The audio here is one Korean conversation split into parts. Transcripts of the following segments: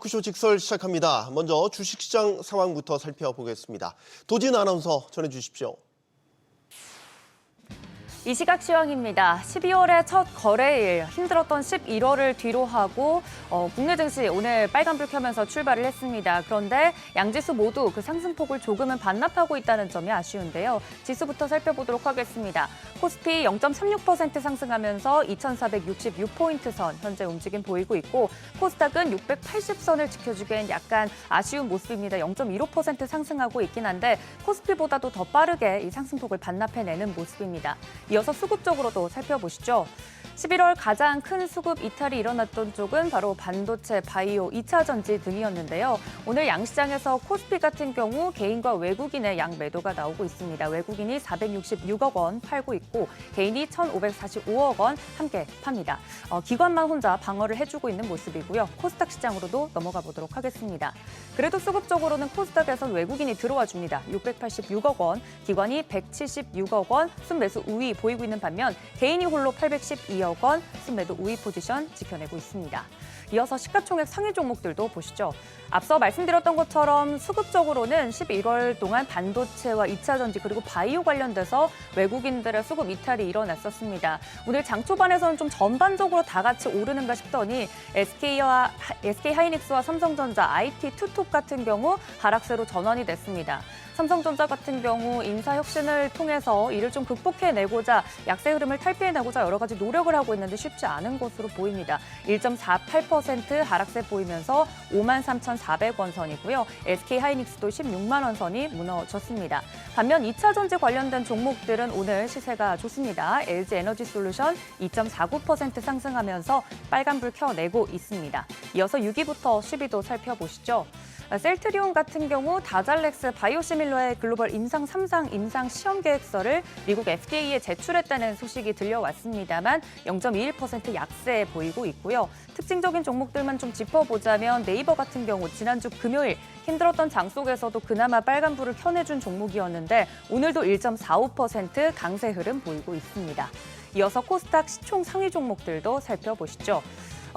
토크쇼 직설 시작합니다. 먼저 주식시장 상황부터 살펴보겠습니다. 도진 아나운서 전해주십시오. 이 시각 시황입니다. 12월의 첫 거래일, 힘들었던 11월을 뒤로 하고 국내 증시 오늘 빨간불 켜면서 출발을 했습니다. 그런데 양지수 모두 그 상승폭을 조금은 반납하고 있다는 점이 아쉬운데요. 지수부터 살펴보도록 하겠습니다. 코스피 0.36% 상승하면서 2,466포인트 선 현재 움직임 보이고 있고 코스닥은 680선을 지켜주기엔 약간 아쉬운 모습입니다. 0.15% 상승하고 있긴 한데 코스피보다도 더 빠르게 이 상승폭을 반납해내는 모습입니다. 이어서 수급 쪽으로도 살펴보시죠. 11월 가장 큰 수급 이탈이 일어났던 쪽은 바로 반도체, 바이오, 2차 전지 등이었는데요. 오늘 양시장에서 코스피 같은 경우 개인과 외국인의 양 매도가 나오고 있습니다. 외국인이 466억 원 팔고 있고 개인이 1,545억 원 함께 팝니다. 기관만 혼자 방어를 해주고 있는 모습이고요. 코스닥 시장으로도 넘어가 보도록 하겠습니다. 그래도 수급 쪽으로는 코스닥에선 외국인이 들어와 줍니다. 686억 원, 기관이 176억 원 순매수 우위 보이고 있는 반면 개인이 홀로 812억 원 순매도 우위 포지션 지켜내고 있습니다. 이어서 시가총액 상위 종목들도 보시죠. 앞서 말씀드렸던 것처럼 수급적으로는 11월 동안 반도체와 2차 전지 그리고 바이오 관련돼서 외국인들의 수급 이탈이 일어났었습니다. 오늘 장 초반에서는 좀 전반적으로 다 같이 오르는가 싶더니 SK하이닉스와 삼성전자, IT, 투톱 같은 경우 하락세로 전환이 됐습니다. 삼성전자 같은 경우 인사혁신을 통해서 이를 좀 극복해내고자 약세 흐름을 탈피해내고자 여러 가지 노력을 하고 있는데 쉽지 않은 것으로 보입니다. 1.48% 하락세 보이면서 53,400원 선이고요. SK하이닉스도 16만 원 선이 무너졌습니다. 반면 2차 전지 관련된 종목들은 오늘 시세가 좋습니다. LG에너지솔루션 2.49% 상승하면서 빨간불 켜내고 있습니다. 이어서 6위부터 10위도 살펴보시죠. 셀트리온 같은 경우 다잘렉스 바이오시밀러의 글로벌 임상 3상 임상 시험 계획서를 미국 FDA에 제출했다는 소식이 들려왔습니다만 0.21% 약세 보이고 있고요. 특징적인 종목들만 좀 짚어보자면 네이버 같은 경우 지난주 금요일 힘들었던 장 속에서도 그나마 빨간불을 켜내준 종목이었는데 오늘도 1.45% 강세 흐름 보이고 있습니다. 이어서 코스닥 시총 상위 종목들도 살펴보시죠.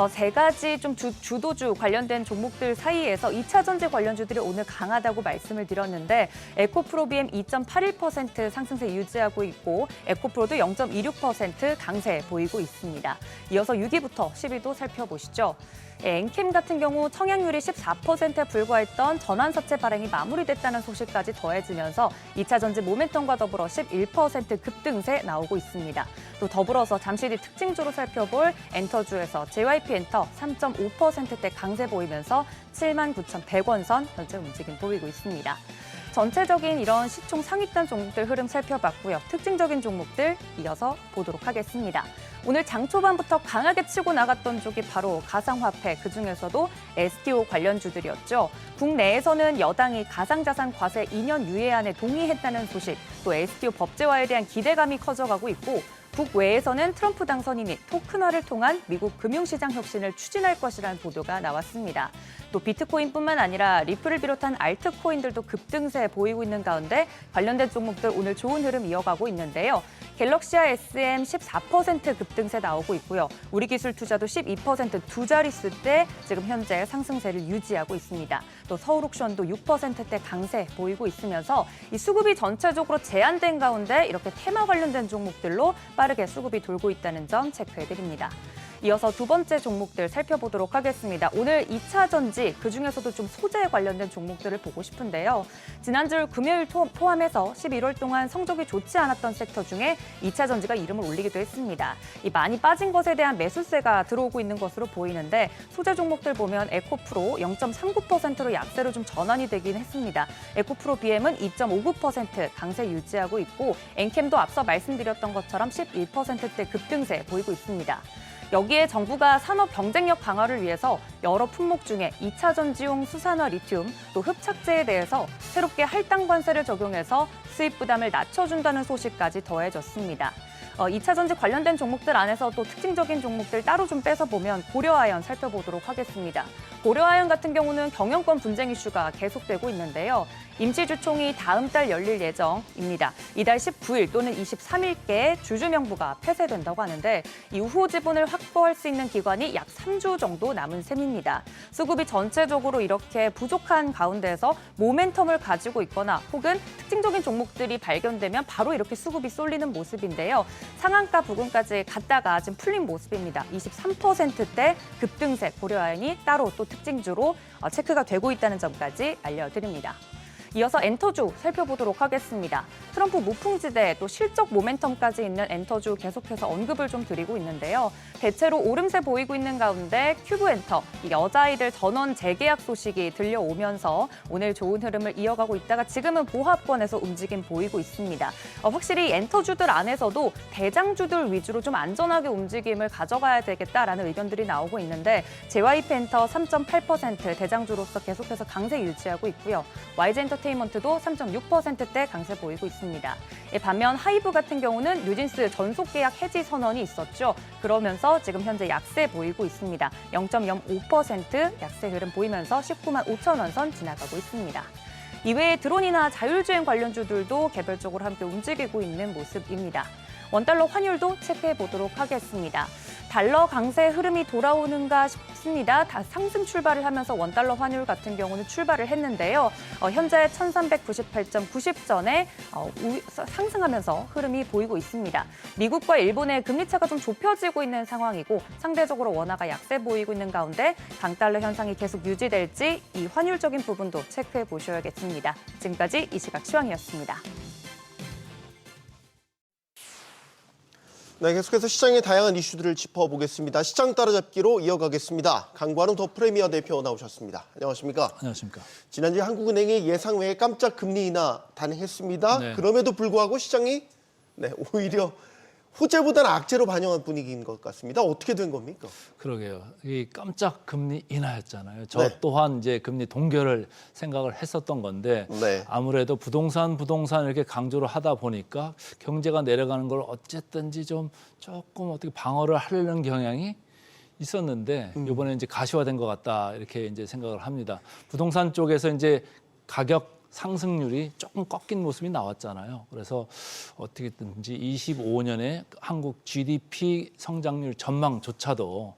세 가지 좀 주도주 관련된 종목들 사이에서 2차 전지 관련주들이 오늘 강하다고 말씀을 드렸는데 에코프로비엠 2.81% 상승세 유지하고 있고 에코프로도 0.26% 강세 보이고 있습니다. 이어서 6위부터 10위도 살펴보시죠. 엔캠 같은 경우 청약률이 14%에 불과했던 전환사채 발행이 마무리됐다는 소식까지 더해지면서 2차 전지 모멘텀과 더불어 11% 급등세 나오고 있습니다. 또 더불어서 잠시 뒤 특징주로 살펴볼 엔터주에서 JYP엔터 3.5%대 강세 보이면서 79,100원 선 현재 움직임 보이고 있습니다. 전체적인 이런 시총 상위단 종목들 흐름 살펴봤고요. 특징적인 종목들 이어서 보도록 하겠습니다. 오늘 장 초반부터 강하게 치고 나갔던 쪽이 바로 가상화폐, 그중에서도 STO 관련주들이었죠. 국내에서는 여당이 가상자산 과세 2년 유예안에 동의했다는 소식, 또 STO 법제화에 대한 기대감이 커져가고 있고 국외에서는 트럼프 당선인이 토큰화를 통한 미국 금융시장 혁신을 추진할 것이라는 보도가 나왔습니다. 또 비트코인뿐만 아니라 리플을 비롯한 알트코인들도 급등세 보이고 있는 가운데 관련된 종목들 오늘 좋은 흐름 이어가고 있는데요. 갤럭시와 SM 14% 급등세 나오고 있고요. 우리기술투자도 12% 두 자릿수대 지금 현재 상승세를 유지하고 있습니다. 또 서울옥션도 6%대 강세 보이고 있으면서 이 수급이 전체적으로 제한된 가운데 이렇게 테마 관련된 종목들로 빠르게 수급이 돌고 있다는 점 체크해드립니다. 이어서 두 번째 종목들 살펴보도록 하겠습니다. 오늘 2차 전지, 그중에서도 좀 소재에 관련된 종목들을 보고 싶은데요. 지난주 금요일 포함해서 11월 동안 성적이 좋지 않았던 섹터 중에 2차 전지가 이름을 올리기도 했습니다. 이 많이 빠진 것에 대한 매수세가 들어오고 있는 것으로 보이는데 소재 종목들 보면 에코프로 0.39%로 약세로 좀 전환이 되긴 했습니다. 에코프로 BM은 2.59% 강세 유지하고 있고 엔캠도 앞서 말씀드렸던 것처럼 11%대 급등세 보이고 있습니다. 여기에 정부가 산업 경쟁력 강화를 위해서 여러 품목 중에 2차 전지용 수산화 리튬, 또 흡착제에 대해서 새롭게 할당 관세를 적용해서 수입 부담을 낮춰준다는 소식까지 더해졌습니다. 2차 전지 관련된 종목들 안에서 또 특징적인 종목들 따로 좀 빼서 보면 고려아연 살펴보도록 하겠습니다. 고려아연 같은 경우는 경영권 분쟁 이슈가 계속되고 있는데요. 임시주총이 다음 달 열릴 예정입니다. 이달 19일 또는 23일께 주주 명부가 폐쇄된다고 하는데 이후 지분을 확보할 수 있는 기간이 약 3주 정도 남은 셈입니다. 수급이 전체적으로 이렇게 부족한 가운데서 모멘텀을 가지고 있거나 혹은 특징적인 종목들이 발견되면 바로 이렇게 수급이 쏠리는 모습인데요. 상한가 부근까지 갔다가 지금 풀린 모습입니다. 23%대 급등세 고려아연이 따로 또 특징주로 체크가 되고 있다는 점까지 알려드립니다. 이어서 엔터주 살펴보도록 하겠습니다. 트럼프 무풍지대 또 실적 모멘텀까지 있는 엔터주 계속해서 언급을 좀 드리고 있는데요. 대체로 오름세 보이고 있는 가운데 큐브엔터, 여자아이들 전원 재계약 소식이 들려오면서 오늘 좋은 흐름을 이어가고 있다가 지금은 보합권에서 움직임 보이고 있습니다. 확실히 엔터주들 안에서도 대장주들 위주로 좀 안전하게 움직임을 가져가야 되겠다라는 의견들이 나오고 있는데 JYP엔터 3.8% 대장주로서 계속해서 강세 유지하고 있고요. YG엔터테인먼트도 3.6%대 강세 보이고 있습니다. 반면 하이브 같은 경우는 뉴진스 전속 계약 해지 선언이 있었죠. 그러면서 지금 현재 약세 보이고 있습니다. 0.05% 약세 흐름 보이면서 19만 5천 원 선 지나가고 있습니다. 이외에 드론이나 자율주행 관련주들도 개별적으로 함께 움직이고 있는 모습입니다. 원달러 환율도 체크해 보도록 하겠습니다. 달러 강세 흐름이 돌아오는가 싶습니다. 다 상승 출발을 하면서 원달러 환율 같은 경우는 출발을 했는데요. 현재 1398.90전에 상승하면서 흐름이 보이고 있습니다. 미국과 일본의 금리 차가 좀 좁혀지고 있는 상황이고 상대적으로 원화가 약세 보이고 있는 가운데 강달러 현상이 계속 유지될지 이 환율적인 부분도 체크해 보셔야겠습니다. 지금까지 이 시각 시황이었습니다. 네, 계속해서 시장의 다양한 이슈들을 짚어보겠습니다. 시장 따라잡기로 이어가겠습니다. 강관웅 더 프리미어 대표 나오셨습니다. 안녕하십니까? 안녕하십니까? 지난주에 한국은행이 예상 외에 깜짝 금리 인하 단행했습니다. 네. 그럼에도 불구하고 시장이 오히려 호재보다는 악재로 반영한 분위기인 것 같습니다. 어떻게 된 겁니까? 그러게요. 이 깜짝 금리 인하였잖아요. 저 네. 또한 이제 금리 동결을 생각을 했었던 건데 네. 아무래도 부동산 이렇게 강조를 하다 보니까 경제가 내려가는 걸 어쨌든지 조금 어떻게 방어를 하려는 경향이 있었는데 이번에 이제 가시화된 것 같다 이렇게 이제 생각을 합니다. 부동산 쪽에서 이제 가격 상승률이 조금 꺾인 모습이 나왔잖아요. 그래서 어떻게든지 25년에 한국 GDP 성장률 전망조차도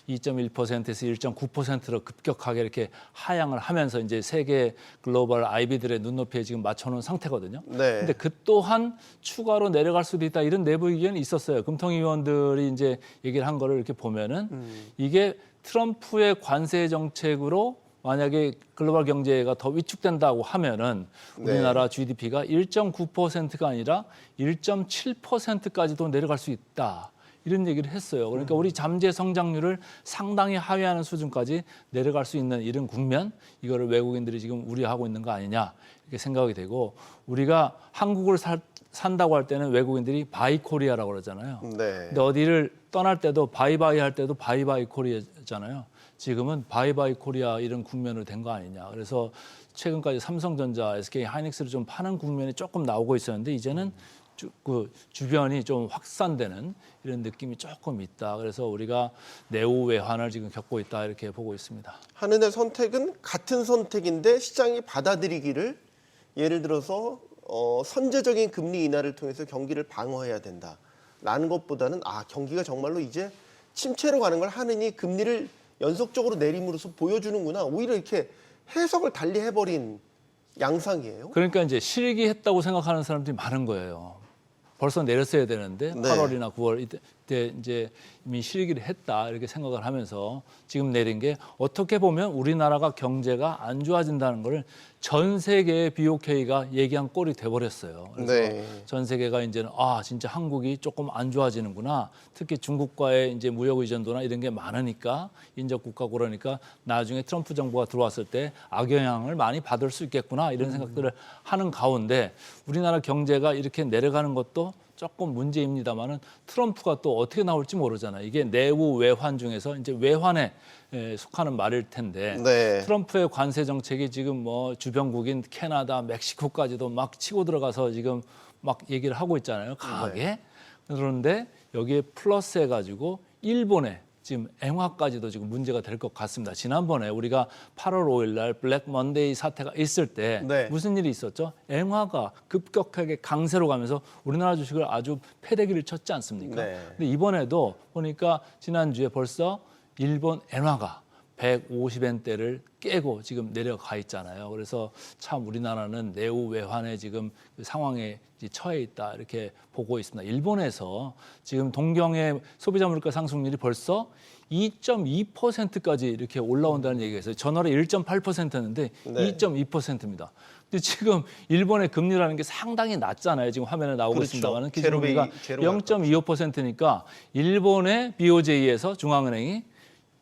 2.1%에서 1.9%로 급격하게 이렇게 하향을 하면서 이제 세계 글로벌 IB들의 눈높이에 지금 맞춰놓은 상태거든요. 네. 근데 그 또한 추가로 내려갈 수도 있다 이런 내부 의견이 있었어요. 금통위원들이 이제 얘기를 한 거를 이렇게 보면은 이게 트럼프의 관세 정책으로 만약에 글로벌 경제가 더 위축된다고 하면은 우리나라 GDP가 1.9%가 아니라 1.7%까지도 내려갈 수 있다. 이런 얘기를 했어요. 그러니까 우리 잠재 성장률을 상당히 하회하는 수준까지 내려갈 수 있는 이런 국면, 이거를 외국인들이 지금 우려하고 있는 거 아니냐 이렇게 생각이 되고 우리가 한국을 산다고 할 때는 외국인들이 바이 코리아라고 그러잖아요. 네. 근데 어디를 떠날 때도 바이바이 할 때도 바이바이 코리아잖아요. 지금은 바이바이 코리아 이런 국면으로 된 거 아니냐. 그래서 최근까지 삼성전자, SK 하이닉스를 좀 파는 국면이 조금 나오고 있었는데 이제는 주변이 좀 확산되는 이런 느낌이 조금 있다. 그래서 우리가 내후 외환을 지금 겪고 있다 이렇게 보고 있습니다. 한은의 선택은 같은 선택인데 시장이 받아들이기를 예를 들어서 선제적인 금리 인하를 통해서 경기를 방어해야 된다라는 것보다는 경기가 정말로 이제 침체로 가는 걸 하느니 금리를 연속적으로 내림으로써 보여주는구나. 오히려 이렇게 해석을 달리 해버린 양상이에요. 그러니까 이제 실기했다고 생각하는 사람들이 많은 거예요. 벌써 내렸어야 되는데 8월이나 9월 이때 이제 이미 실기를 했다 이렇게 생각을 하면서 지금 내린 게 어떻게 보면 우리나라가 경제가 안 좋아진다는 걸 전 세계의 BOK가 얘기한 꼴이 돼버렸어요. 그래서 전 세계가 이제는 진짜 한국이 조금 안 좋아지는구나. 특히 중국과의 이제 무역 의존도나 이런 게 많으니까 인접 국가고 그러니까 나중에 트럼프 정부가 들어왔을 때 악영향을 많이 받을 수 있겠구나 이런 생각들을 하는 가운데 우리나라 경제가 이렇게 내려가는 것도 조금 문제입니다만은 트럼프가 또 어떻게 나올지 모르잖아요. 이게 내후 외환 중에서 이제 외환에 속하는 말일 텐데 트럼프의 관세 정책이 지금 뭐 주변국인 캐나다, 멕시코까지도 막 치고 들어가서 지금 막 얘기를 하고 있잖아요. 강하게. 그런데 여기에 플러스 해가지고 일본에 지금 엔화까지도 지금 문제가 될 것 같습니다. 지난번에 우리가 8월 5일 날 블랙 먼데이 사태가 있을 때 네. 무슨 일이 있었죠? 엔화가 급격하게 강세로 가면서 우리나라 주식을 아주 패대기를 쳤지 않습니까? 네. 근데 이번에도 보니까 지난주에 벌써 일본 엔화가 150엔대를 깨고 지금 내려가 있잖아요. 그래서 참 우리나라는 내후 외환의 지금 그 상황에 처해 있다 이렇게 보고 있습니다. 일본에서 지금 동경의 소비자 물가 상승률이 벌써 2.2%까지 이렇게 올라온다는 얘기가 있어요. 전월에 1.8%였는데 네. 2.2%입니다. 근데 지금 일본의 금리라는 게 상당히 낮잖아요. 지금 화면에 나오고 그렇죠. 있습니다만 기준금리가 제로 0.25%니까 일본의 BOJ에서 중앙은행이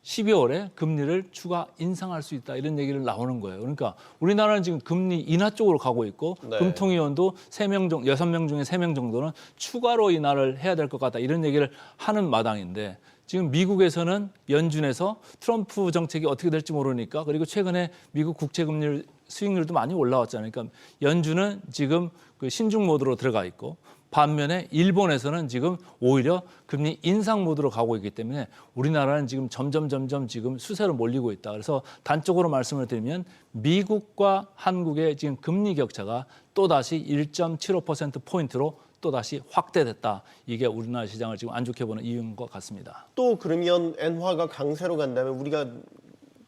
12월에 금리를 추가 인상할 수 있다 이런 얘기를 나오는 거예요. 그러니까 우리나라는 지금 금리 인하 쪽으로 가고 있고 네. 금통위원도 6명 중에 3명 정도는 추가로 인하를 해야 될 것 같다 이런 얘기를 하는 마당인데 지금 미국에서는 연준에서 트럼프 정책이 어떻게 될지 모르니까 그리고 최근에 미국 국채 금리 수익률도 많이 올라왔잖아요. 그러니까 연준은 지금 그 신중 모드로 들어가 있고 반면에 일본에서는 지금 오히려 금리 인상 모드로 가고 있기 때문에 우리나라는 지금 점점 지금 수세로 몰리고 있다. 그래서 단적으로 말씀을 드리면 미국과 한국의 지금 금리 격차가 또다시 1.75%포인트로 또다시 확대됐다. 이게 우리나라 시장을 지금 안 좋게 보는 이유인 것 같습니다. 또 그러면 엔화가 강세로 간다면 우리가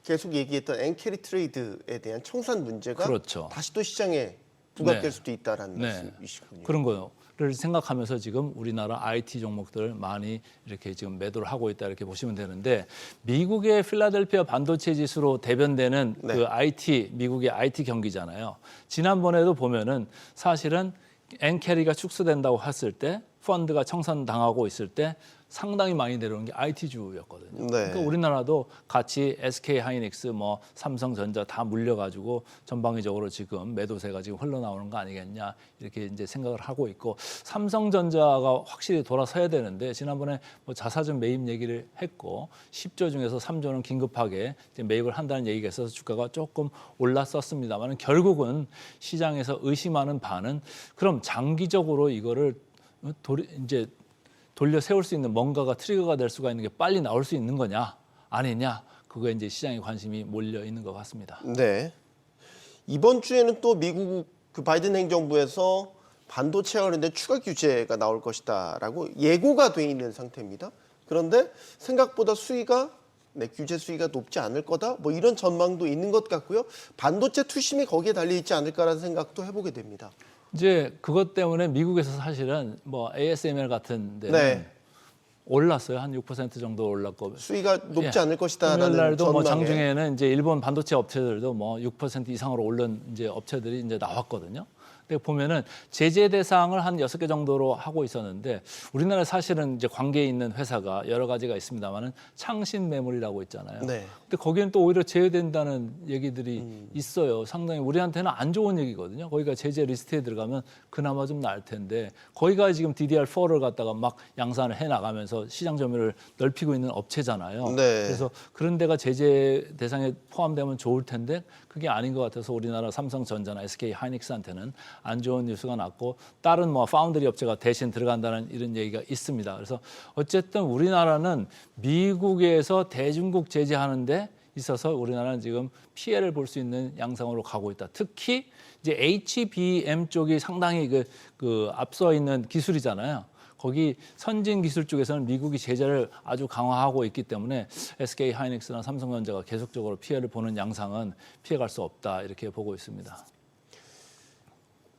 계속 얘기했던 엔캐리 트레이드에 대한 청산 문제가 그렇죠. 다시 또 시장에 부각될 네. 수도 있다라는 네. 말씀이시군요. 그런 거를 생각하면서 지금 우리나라 IT 종목들 많이 이렇게 지금 매도를 하고 있다 이렇게 보시면 되는데 미국의 필라델피아 반도체 지수로 대변되는 네. 그 IT 미국의 IT 경기잖아요. 지난번에도 보면은 사실은 엔캐리가 축소된다고 했을 때 펀드가 청산당하고 있을 때 상당히 많이 내려오는 게 IT주였거든요. 네. 그러니까 우리나라도 같이 SK 하이닉스, 뭐 삼성전자 다 물려가지고 전방위적으로 지금 매도세가 지금 흘러나오는 거 아니겠냐 이렇게 이제 생각을 하고 있고 삼성전자가 확실히 돌아서야 되는데 지난번에 뭐 자사주 매입 얘기를 했고 10조 중에서 3조는 긴급하게 이제 매입을 한다는 얘기가 있어서 주가가 조금 올랐었습니다만 결국은 시장에서 의심하는 바는 그럼 장기적으로 이거를 이제 돌려 세울 수 있는 뭔가가 트리거가 될 수가 있는 게 빨리 나올 수 있는 거냐 아니냐 그거에 이제 시장의 관심이 몰려 있는 것 같습니다. 네. 이번 주에는 또 미국 그 바이든 행정부에서 반도체 관련된 추가 규제가 나올 것이다라고 예고가 돼 있는 상태입니다. 그런데 생각보다 규제 수위가 높지 않을 거다. 뭐 이런 전망도 있는 것 같고요. 반도체 투심이 거기에 달려 있지 않을까라는 생각도 해보게 됩니다. 이제 그것 때문에 미국에서 사실은 뭐 ASML 같은 데는 네. 올랐어요. 한 6% 정도 올랐고. 수위가 높지 않을 금요일 것이다라는 날도 뭐 전망에. 장중에는 이제 일본 반도체 업체들도 뭐 6% 이상으로 오른 이제 업체들이 이제 나왔거든요. 근데 보면은 제재 대상을 한 6개 정도로 하고 있었는데 우리나라 사실은 이제 관계에 있는 회사가 여러 가지가 있습니다만은 창신 메모리라고 있잖아요. 네. 근데 거기는 또 오히려 제외된다는 얘기들이 있어요. 상당히 우리한테는 안 좋은 얘기거든요. 거기가 제재 리스트에 들어가면 그나마 좀 나을 텐데 거기가 지금 DDR4를 갖다가 막 양산을 해 나가면서 시장 점유율을 넓히고 있는 업체잖아요. 네. 그래서 그런 데가 제재 대상에 포함되면 좋을 텐데 그게 아닌 것 같아서 우리나라 삼성전자나 SK 하이닉스한테는 안 좋은 뉴스가 났고 다른 뭐 파운드리 업체가 대신 들어간다는 이런 얘기가 있습니다. 그래서 어쨌든 우리나라는 미국에서 대중국 제재하는데 있어서 우리나라는 지금 피해를 볼 수 있는 양상으로 가고 있다. 특히 이제 HBM 쪽이 상당히 그 앞서 있는 기술이잖아요. 거기 선진 기술 쪽에서는 미국이 제재를 아주 강화하고 있기 때문에 SK 하이닉스나 삼성전자가 계속적으로 피해를 보는 양상은 피해갈 수 없다 이렇게 보고 있습니다.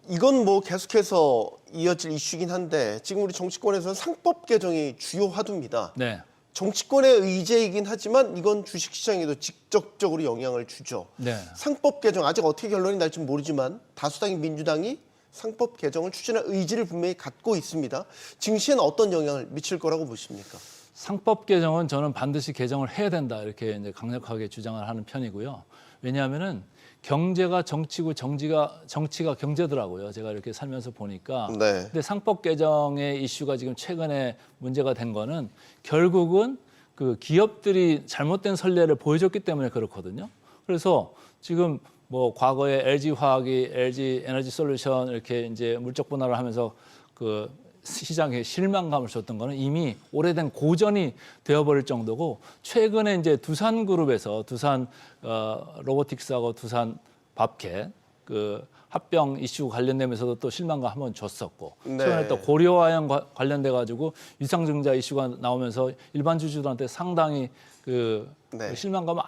이건 뭐 계속해서 이어질 이슈긴 한데 지금 우리 정치권에서는 상법 개정이 주요 화두입니다. 네. 정치권의 의제이긴 하지만 이건 주식시장에도 직접적으로 영향을 주죠. 네. 상법 개정 아직 어떻게 결론이 날지 모르지만 다수당인 민주당이 상법 개정을 추진할 의지를 분명히 갖고 있습니다. 증시에는 어떤 영향을 미칠 거라고 보십니까? 상법 개정은 저는 반드시 개정을 해야 된다 이렇게 이제 강력하게 주장을 하는 편이고요. 왜냐하면은 경제가 정치고 정치가 경제더라고요. 제가 이렇게 살면서 보니까. 네. 근데 상법 개정의 이슈가 지금 최근에 문제가 된 거는 결국은 그 기업들이 잘못된 선례를 보여줬기 때문에 그렇거든요. 그래서 지금 뭐 과거에 LG 화학이 LG 에너지 솔루션 이렇게 이제 물적 분할을 하면서 그 시장에 실망감을 줬던 거는 이미 오래된 고전이 되어버릴 정도고 최근에 이제 두산그룹에서 두산 로보틱스하고 두산 밥캣 그 합병 이슈 관련되면서도 또 실망감 한번 줬었고 네. 최근에 또 고려아연 관련돼 가지고 유상증자 이슈가 나오면서 일반 주주들한테 상당히 그 네. 실망감을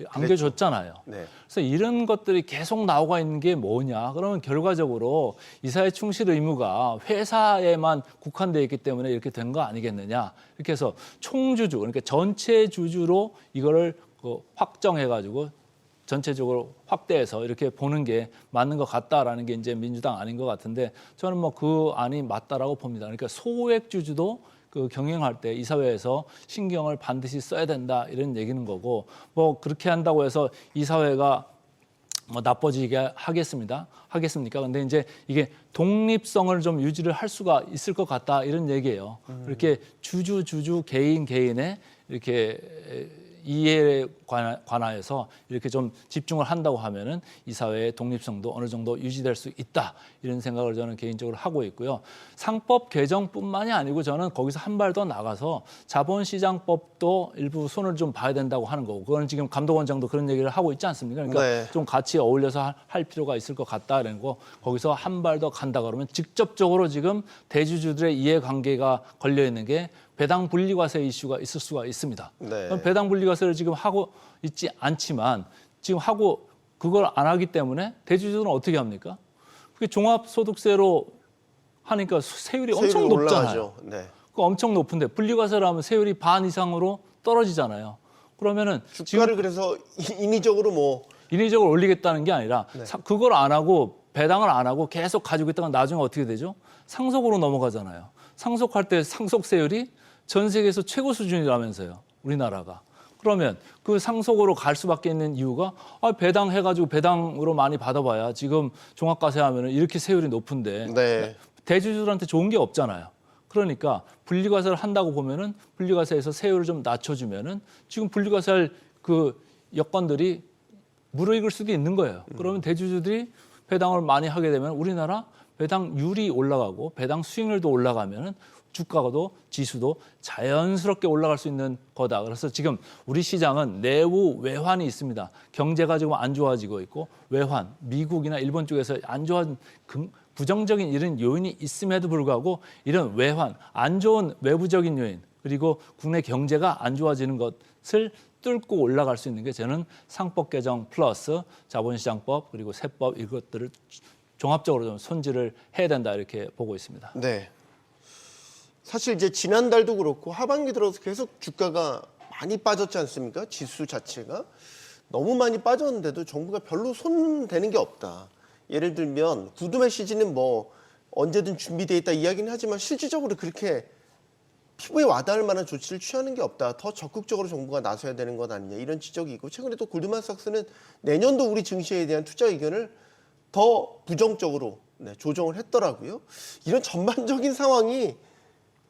안겨줬잖아요. 네. 그래서 이런 것들이 계속 나오고 있는 게 뭐냐? 그러면 결과적으로 이사회 충실 의무가 회사에만 국한되어 있기 때문에 이렇게 된 거 아니겠느냐? 이렇게 해서 총주주, 그러니까 전체 주주로 이거를 확정해가지고 전체적으로 확대해서 이렇게 보는 게 맞는 것 같다라는 게 이제 민주당 아닌 것 같은데 저는 뭐 그 안이 맞다라고 봅니다. 그러니까 소액 주주도 그 경영할 때 이사회에서 신경을 반드시 써야 된다 이런 얘기는 거고 뭐 그렇게 한다고 해서 이사회가 뭐 나빠지게 하겠습니까? 근데 이제 이게 독립성을 좀 유지를 할 수가 있을 것 같다 이런 얘기예요. 이렇게 주주 개인의 이렇게 이해에 관하여서 이렇게 좀 집중을 한다고 하면은 이사회의 독립성도 어느 정도 유지될 수 있다 이런 생각을 저는 개인적으로 하고 있고요. 상법 개정뿐만이 아니고 저는 거기서 한 발 더 나가서 자본시장법도 일부 손을 좀 봐야 된다고 하는 거고 그건 지금 감독원장도 그런 얘기를 하고 있지 않습니까? 그러니까 네. 좀 같이 어울려서 할 필요가 있을 것 같다는 거 거기서 한 발 더 간다 그러면 직접적으로 지금 대주주들의 이해관계가 걸려 있는 게 배당 분리과세 이슈가 있을 수가 있습니다. 네. 그럼 배당 분리과세를 지금 하고 있지 않지만 지금 하고 그걸 안 하기 때문에 대주주는 어떻게 합니까? 그게 종합소득세로 하니까 세율이 엄청 높잖아요. 올라가죠. 네. 그 엄청 높은데 분리과세를 하면 세율이 반 이상으로 떨어지잖아요. 그러면은 주가를 그래서 인위적으로 뭐 인위적으로 올리겠다는 게 아니라 네. 그걸 안 하고 배당을 안 하고 계속 가지고 있다가 나중에 어떻게 되죠? 상속으로 넘어가잖아요. 상속할 때 상속세율이 전 세계에서 최고 수준이라면서요. 우리나라가. 그러면 그 상속으로 갈 수밖에 있는 이유가 배당해가지고 배당으로 많이 받아봐야 지금 종합과세 하면 이렇게 세율이 높은데 네. 대주주들한테 좋은 게 없잖아요. 그러니까 분리과세를 한다고 보면은 분리과세에서 세율을 좀 낮춰주면은 지금 분리과세할 그 여건들이 무르익을 수도 있는 거예요. 그러면 대주주들이 배당을 많이 하게 되면 우리나라 배당률이 올라가고 배당 수익률도 올라가면은 주가도 지수도 자연스럽게 올라갈 수 있는 거다. 그래서 지금 우리 시장은 내부 외환이 있습니다. 경제가 지금 안 좋아지고 있고 외환, 미국이나 일본 쪽에서 안 좋아진 부정적인 이런 요인이 있음에도 불구하고 이런 외환, 안 좋은 외부적인 요인 그리고 국내 경제가 안 좋아지는 것을 뚫고 올라갈 수 있는 게 저는 상법 개정 플러스 자본시장법 그리고 세법 이것들을 종합적으로 좀 손질을 해야 된다 이렇게 보고 있습니다. 네. 사실 이제 지난달도 그렇고 하반기 들어서 계속 주가가 많이 빠졌지 않습니까? 지수 자체가 너무 많이 빠졌는데도 정부가 별로 손 대는 게 없다. 예를 들면 구두 메시지는 뭐 언제든 준비돼 있다 이야기는 하지만 실질적으로 그렇게 피부에 와닿을 만한 조치를 취하는 게 없다. 더 적극적으로 정부가 나서야 되는 것 아니냐 이런 지적이 있고 최근에 또 골드만삭스는 내년도 우리 증시에 대한 투자 의견을 더 부정적으로 조정을 했더라고요. 이런 전반적인 상황이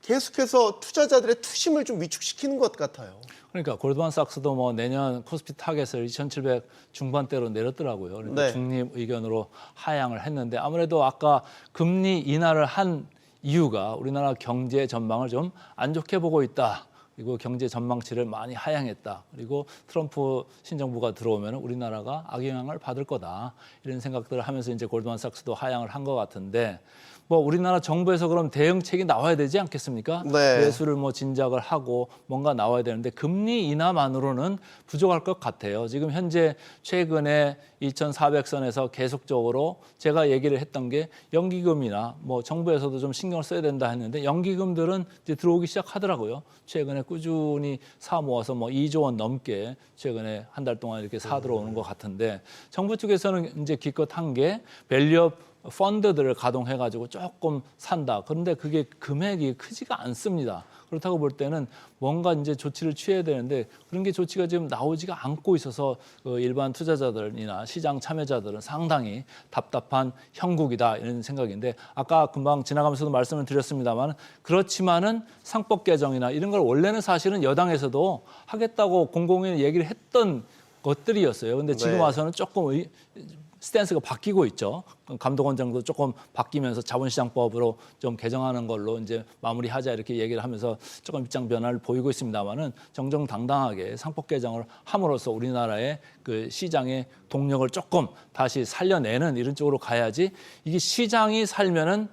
계속해서 투자자들의 투심을 좀 위축시키는 것 같아요. 그러니까 골드만삭스도 뭐 내년 코스피 타겟을 2,700 중반대로 내렸더라고요. 그러니까 네. 중립 의견으로 하향을 했는데 아무래도 아까 금리 인하를 한 이유가 우리나라 경제 전망을 좀 안 좋게 보고 있다. 그리고 경제 전망치를 많이 하향했다. 그리고 트럼프 신정부가 들어오면 우리나라가 악영향을 받을 거다. 이런 생각들을 하면서 이제 골드만삭스도 하향을 한 것 같은데 뭐 우리나라 정부에서 그럼 대응책이 나와야 되지 않겠습니까? 네. 매수를 뭐 진작을 하고 뭔가 나와야 되는데 금리 인하만으로는 부족할 것 같아요. 지금 현재 최근에 2,400선에서 계속적으로 제가 얘기를 했던 게 연기금이나 뭐 정부에서도 좀 신경을 써야 된다 했는데 연기금들은 이제 들어오기 시작하더라고요. 최근에 꾸준히 사 모아서 뭐 2조 원 넘게 최근에 한 달 동안 이렇게 사 들어오는 것 같은데 정부 쪽에서는 이제 기껏 한 게 밸류업 펀드들을 가동해가지고 조금 산다. 그런데 그게 금액이 크지가 않습니다. 그렇다고 볼 때는 뭔가 이제 조치를 취해야 되는데 그런 게 조치가 지금 나오지가 않고 있어서 일반 투자자들이나 시장 참여자들은 상당히 답답한 형국이다 이런 생각인데 아까 금방 지나가면서도 말씀을 드렸습니다만 그렇지만은 상법 개정이나 이런 걸 원래는 사실은 여당에서도 하겠다고 공공연히 얘기를 했던 것들이었어요. 근데 지금 네. 와서는 조금 스탠스가 바뀌고 있죠. 감독원장도 조금 바뀌면서 자본시장법으로 좀 개정하는 걸로 이제 마무리하자 이렇게 얘기를 하면서 조금 입장 변화를 보이고 있습니다만은 정정당당하게 상법 개정을 함으로써 우리나라의 그 시장의 동력을 조금 다시 살려내는 이런 쪽으로 가야지. 이게 시장이 살면은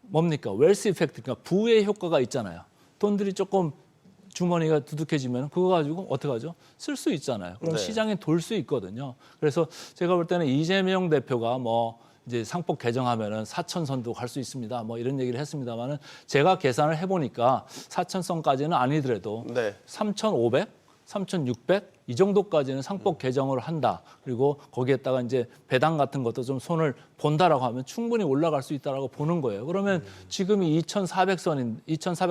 뭡니까? 웰스 이펙트, 그러니까 부의 효과가 있잖아요. 돈들이 조금 주머니가 두둑해지면 그거 가지고 어떻게 하죠? 쓸 수 있잖아요. 그럼 네. 시장에 돌 수 있거든요. 그래서 제가 볼 때는 이재명 대표가 뭐 이제 상법 개정하면은 4,000선도 갈 수 있습니다. 뭐 이런 얘기를 했습니다만은 제가 계산을 해보니까 4,000선까지는 아니더라도 네. 3,500, 3,600 이 정도까지는 상법 개정을 한다. 그리고 거기에다가 이제 배당 같은 것도 좀 손을 본다라고 하면 충분히 올라갈 수 있다라고 보는 거예요. 그러면 지금이 2,400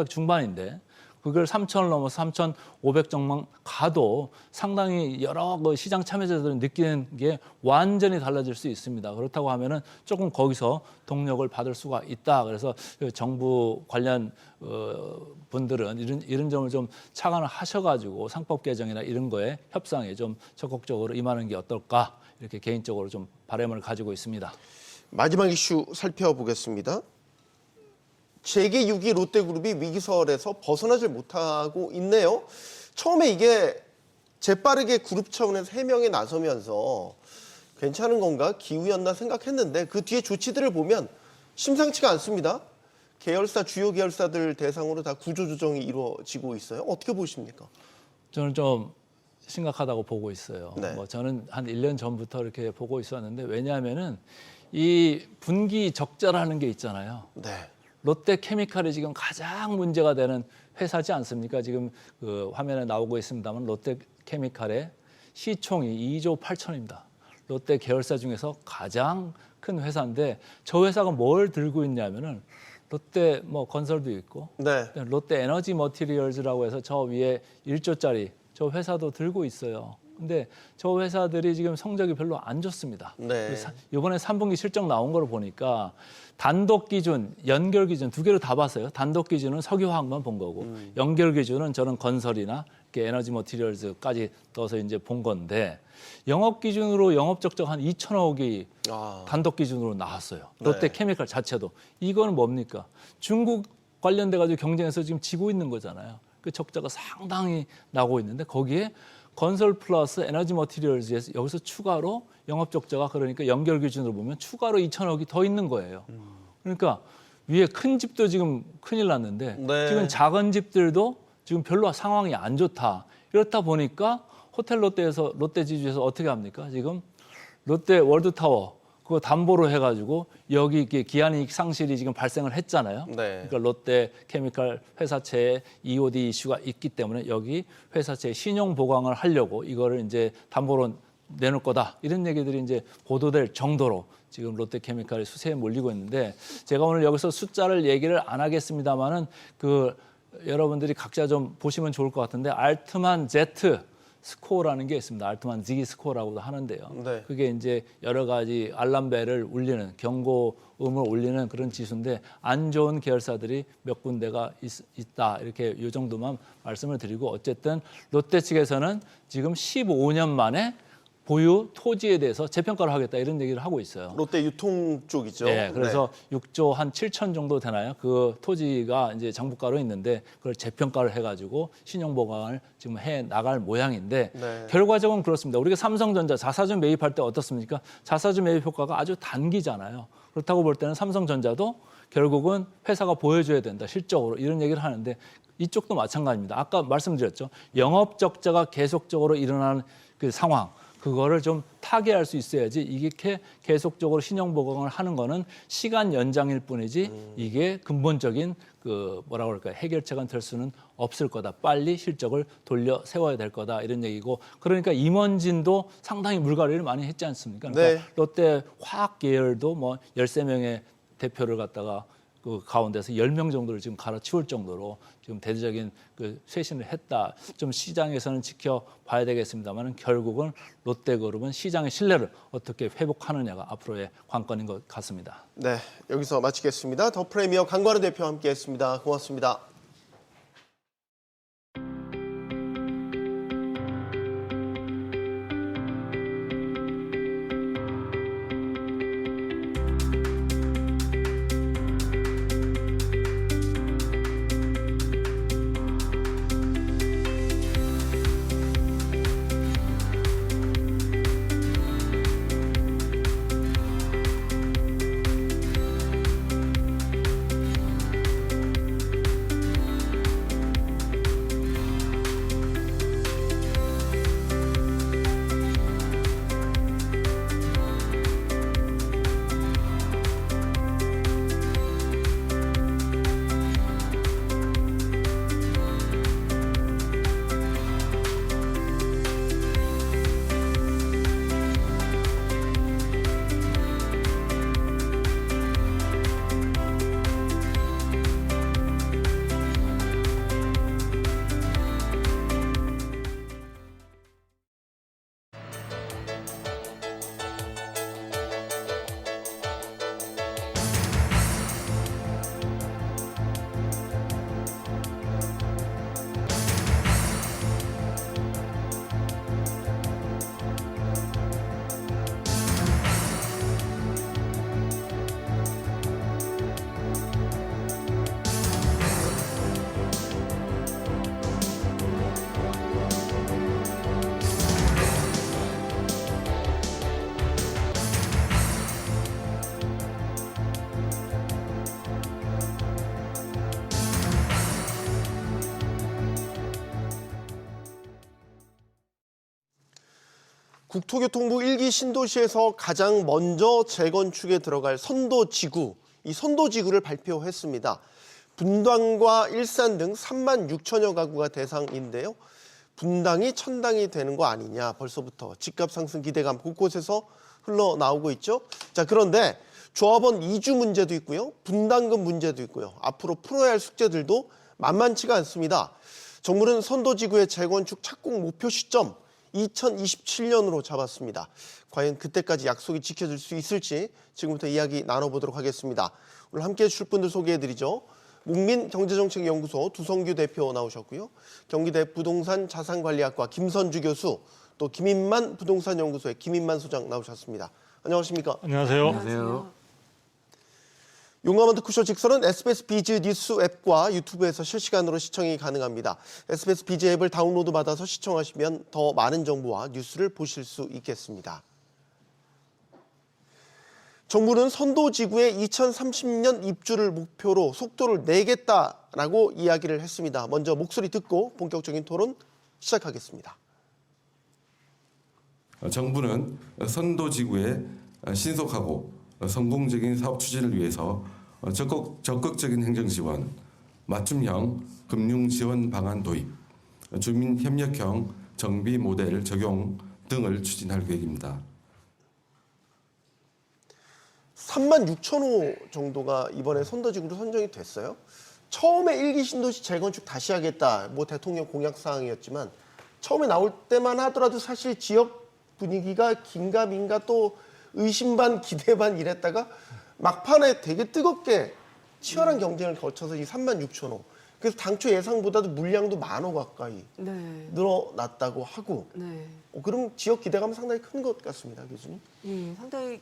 중반인데 그걸 3,000을 넘어서 3,500 정도 가도 상당히 여러 그 시장 참여자들이 느끼는 게 완전히 달라질 수 있습니다. 그렇다고 하면은 조금 거기서 동력을 받을 수가 있다. 그래서 정부 관련 분들은 이런 점을 좀 착안을 하셔가지고 상법 개정이나 이런 거에 협상에 좀 적극적으로 임하는 게 어떨까 이렇게 개인적으로 좀 바람을 가지고 있습니다. 마지막 이슈 살펴보겠습니다. 재계 6위 롯데그룹이 위기설에서 벗어나질 못하고 있네요. 처음에 이게 재빠르게 그룹 차원에서 해명에 나서면서 괜찮은 건가 기우였나 생각했는데 그 뒤에 조치들을 보면 심상치가 않습니다. 계열사 주요 계열사들 대상으로 다 구조조정이 이루어지고 있어요. 어떻게 보십니까? 저는 좀 심각하다고 보고 있어요. 네. 뭐 저는 한 1년 전부터 이렇게 보고 있었는데 왜냐하면은 이 분기 적자라는 게 있잖아요. 네. 롯데케미칼이 지금 가장 문제가 되는 회사지 않습니까? 지금 그 화면에 나오고 있습니다만 롯데케미칼의 시총이 2조 8천입니다. 롯데 계열사 중에서 가장 큰 회사인데 저 회사가 뭘 들고 있냐면은 롯데 뭐 건설도 있고 네. 롯데 에너지 머티리얼즈라고 해서 저 위에 1조짜리 저 회사도 들고 있어요. 근데 저 회사들이 지금 성적이 별로 안 좋습니다. 네. 이번에 3분기 실적 나온 걸 보니까 단독 기준, 연결 기준 두 개로 다 봤어요. 단독 기준은 석유화학만 본 거고 연결 기준은 저는 건설이나 이렇게 에너지 머티리얼즈까지 넣어서 이제 본 건데 영업 기준으로 영업 적자가 한 2천억이 단독 기준으로 나왔어요. 롯데 네. 케미칼 자체도. 이거는 뭡니까? 중국 관련돼 가지고 경쟁에서 지금 지고 있는 거잖아요. 그 적자가 상당히 나고 있는데 거기에 건설 플러스 에너지 머티리얼즈에서 여기서 추가로 영업 적자가 그러니까 연결 기준으로 보면 추가로 2천억이 더 있는 거예요. 그러니까 위에 큰 집도 지금 큰일 났는데 네. 지금 작은 집들도 지금 별로 상황이 안 좋다. 이렇다 보니까 호텔 롯데에서 롯데 지주에서 어떻게 합니까? 지금 롯데 월드타워 그거 담보로 해가지고 여기 이렇게 기한이익 상실이 지금 발생을 했잖아요. 네. 그러니까 롯데 케미칼 회사채에 EOD 이슈가 있기 때문에 여기 회사채 신용 보강을 하려고 이거를 이제 담보로 내놓을 거다 이런 얘기들이 이제 보도될 정도로 지금 롯데 케미칼이 수세에 몰리고 있는데 제가 오늘 여기서 숫자를 얘기를 안 하겠습니다만은 그 여러분들이 각자 좀 보시면 좋을 것 같은데 알트만 Z 스코어라는 게 있습니다. 알트만 Z 스코어라고도 하는데요. 네. 그게 이제 여러 가지 알람벨을 울리는 경고음을 울리는 그런 지수인데 안 좋은 계열사들이 몇 군데가 있다 이렇게 이 정도만 말씀을 드리고 어쨌든 롯데 측에서는 지금 15년 만에 보유 토지에 대해서 재평가를 하겠다 이런 얘기를 하고 있어요. 롯데 유통 쪽이죠. 네, 그래서 6조 한 7천 정도 되나요? 그 토지가 이제 장부가로 있는데 그걸 재평가를 해가지고 신용 보강을 지금 해 나갈 모양인데 네. 결과적으로 그렇습니다. 우리가 삼성전자 자사주 매입할 때 어떻습니까? 자사주 매입 효과가 아주 단기잖아요. 그렇다고 볼 때는 삼성전자도 결국은 회사가 보여줘야 된다 실적으로 이런 얘기를 하는데 이쪽도 마찬가지입니다. 아까 말씀드렸죠. 영업 적자가 계속적으로 일어나는 그 상황. 그거를 좀 타개할 수 있어야지 이게 계속적으로 신용 보강을 하는 거는 시간 연장일 뿐이지 이게 근본적인 그 뭐라고 그럴까요? 해결책은 될 수는 없을 거다. 빨리 실적을 돌려 세워야 될 거다. 이런 얘기고 그러니까 임원진도 상당히 물갈이를 많이 했지 않습니까? 그러니까 네. 롯데 화학 계열도 뭐 13명의 대표를 갖다가 그 가운데서 10명 정도를 지금 갈아치울 정도로 지금 대대적인 그 쇄신을 했다. 좀 시장에서는 지켜봐야 되겠습니다만 결국은 롯데그룹은 시장의 신뢰를 어떻게 회복하느냐가 앞으로의 관건인 것 같습니다. 네, 여기서 마치겠습니다. 더 프리미어 강관우 대표와 함께했습니다. 고맙습니다. 국토교통부 1기 신도시에서 가장 먼저 재건축에 들어갈 선도지구, 이 선도지구를 발표했습니다. 분당과 일산 등 3만 6천여 가구가 대상인데요. 분당이 천당이 되는 거 아니냐, 벌써부터 집값 상승 기대감 곳곳에서 흘러나오고 있죠. 자, 그런데 조합원 이주 문제도 있고요. 분담금 문제도 있고요. 앞으로 풀어야 할 숙제들도 만만치가 않습니다. 정부는 선도지구의 재건축 착공 목표 시점 2027년으로 잡았습니다. 과연 그때까지 약속이 지켜질 수 있을지 지금부터 이야기 나눠보도록 하겠습니다. 오늘 함께해 주실 분들 소개해드리죠. 국민경제정책연구소 두성규 대표 나오셨고요. 경기대 부동산자산관리학과 김선주 교수, 또 김인만 부동산연구소의 김인만 소장 나오셨습니다. 안녕하십니까? 안녕하세요. 안녕하세요. 용감한 토크쇼 직설은 SBS 비즈 뉴스 앱과 유튜브에서 실시간으로 시청이 가능합니다. SBS 비즈 앱을 다운로드 받아서 시청하시면 더 많은 정보와 뉴스를 보실 수 있겠습니다. 정부는 선도지구의 2030년 입주를 목표로 속도를 내겠다라고 이야기를 했습니다. 먼저 목소리 듣고 본격적인 토론 시작하겠습니다. 정부는 선도지구의 신속하고 성공적인 사업 추진을 위해서 적극적인 행정지원, 맞춤형 금융지원 방안 도입, 주민협력형 정비 모델 적용 등을 추진할 계획입니다. 3만 6천 호 정도가 이번에 선도지구로 선정이 됐어요. 처음에 1기 신도시 재건축 다시 하겠다, 뭐 대통령 공약사항이었지만 처음에 나올 때만 하더라도 사실 지역 분위기가 긴가민가 또 의심 반 기대 반 이랬다가 막판에 되게 뜨겁게 치열한 경쟁을 거쳐서 이 3만 6천 호. 그래서 당초 예상보다도 물량도 10,000호 가까이 네. 늘어났다고 하고. 네. 그럼 지역 기대감은 상당히 큰 것 같습니다, 교수님. 예, 상당히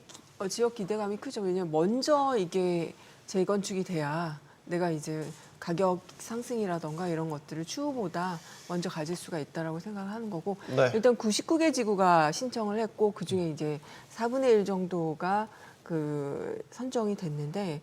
지역 기대감이 크죠. 왜냐하면 먼저 이게 재건축이 돼야 내가 이제 가격 상승이라던가 이런 것들을 추후보다 먼저 가질 수가 있다라고 생각하는 거고 네. 일단 99개 지구가 신청을 했고 그중에 이제 4분의 1 정도가 그 선정이 됐는데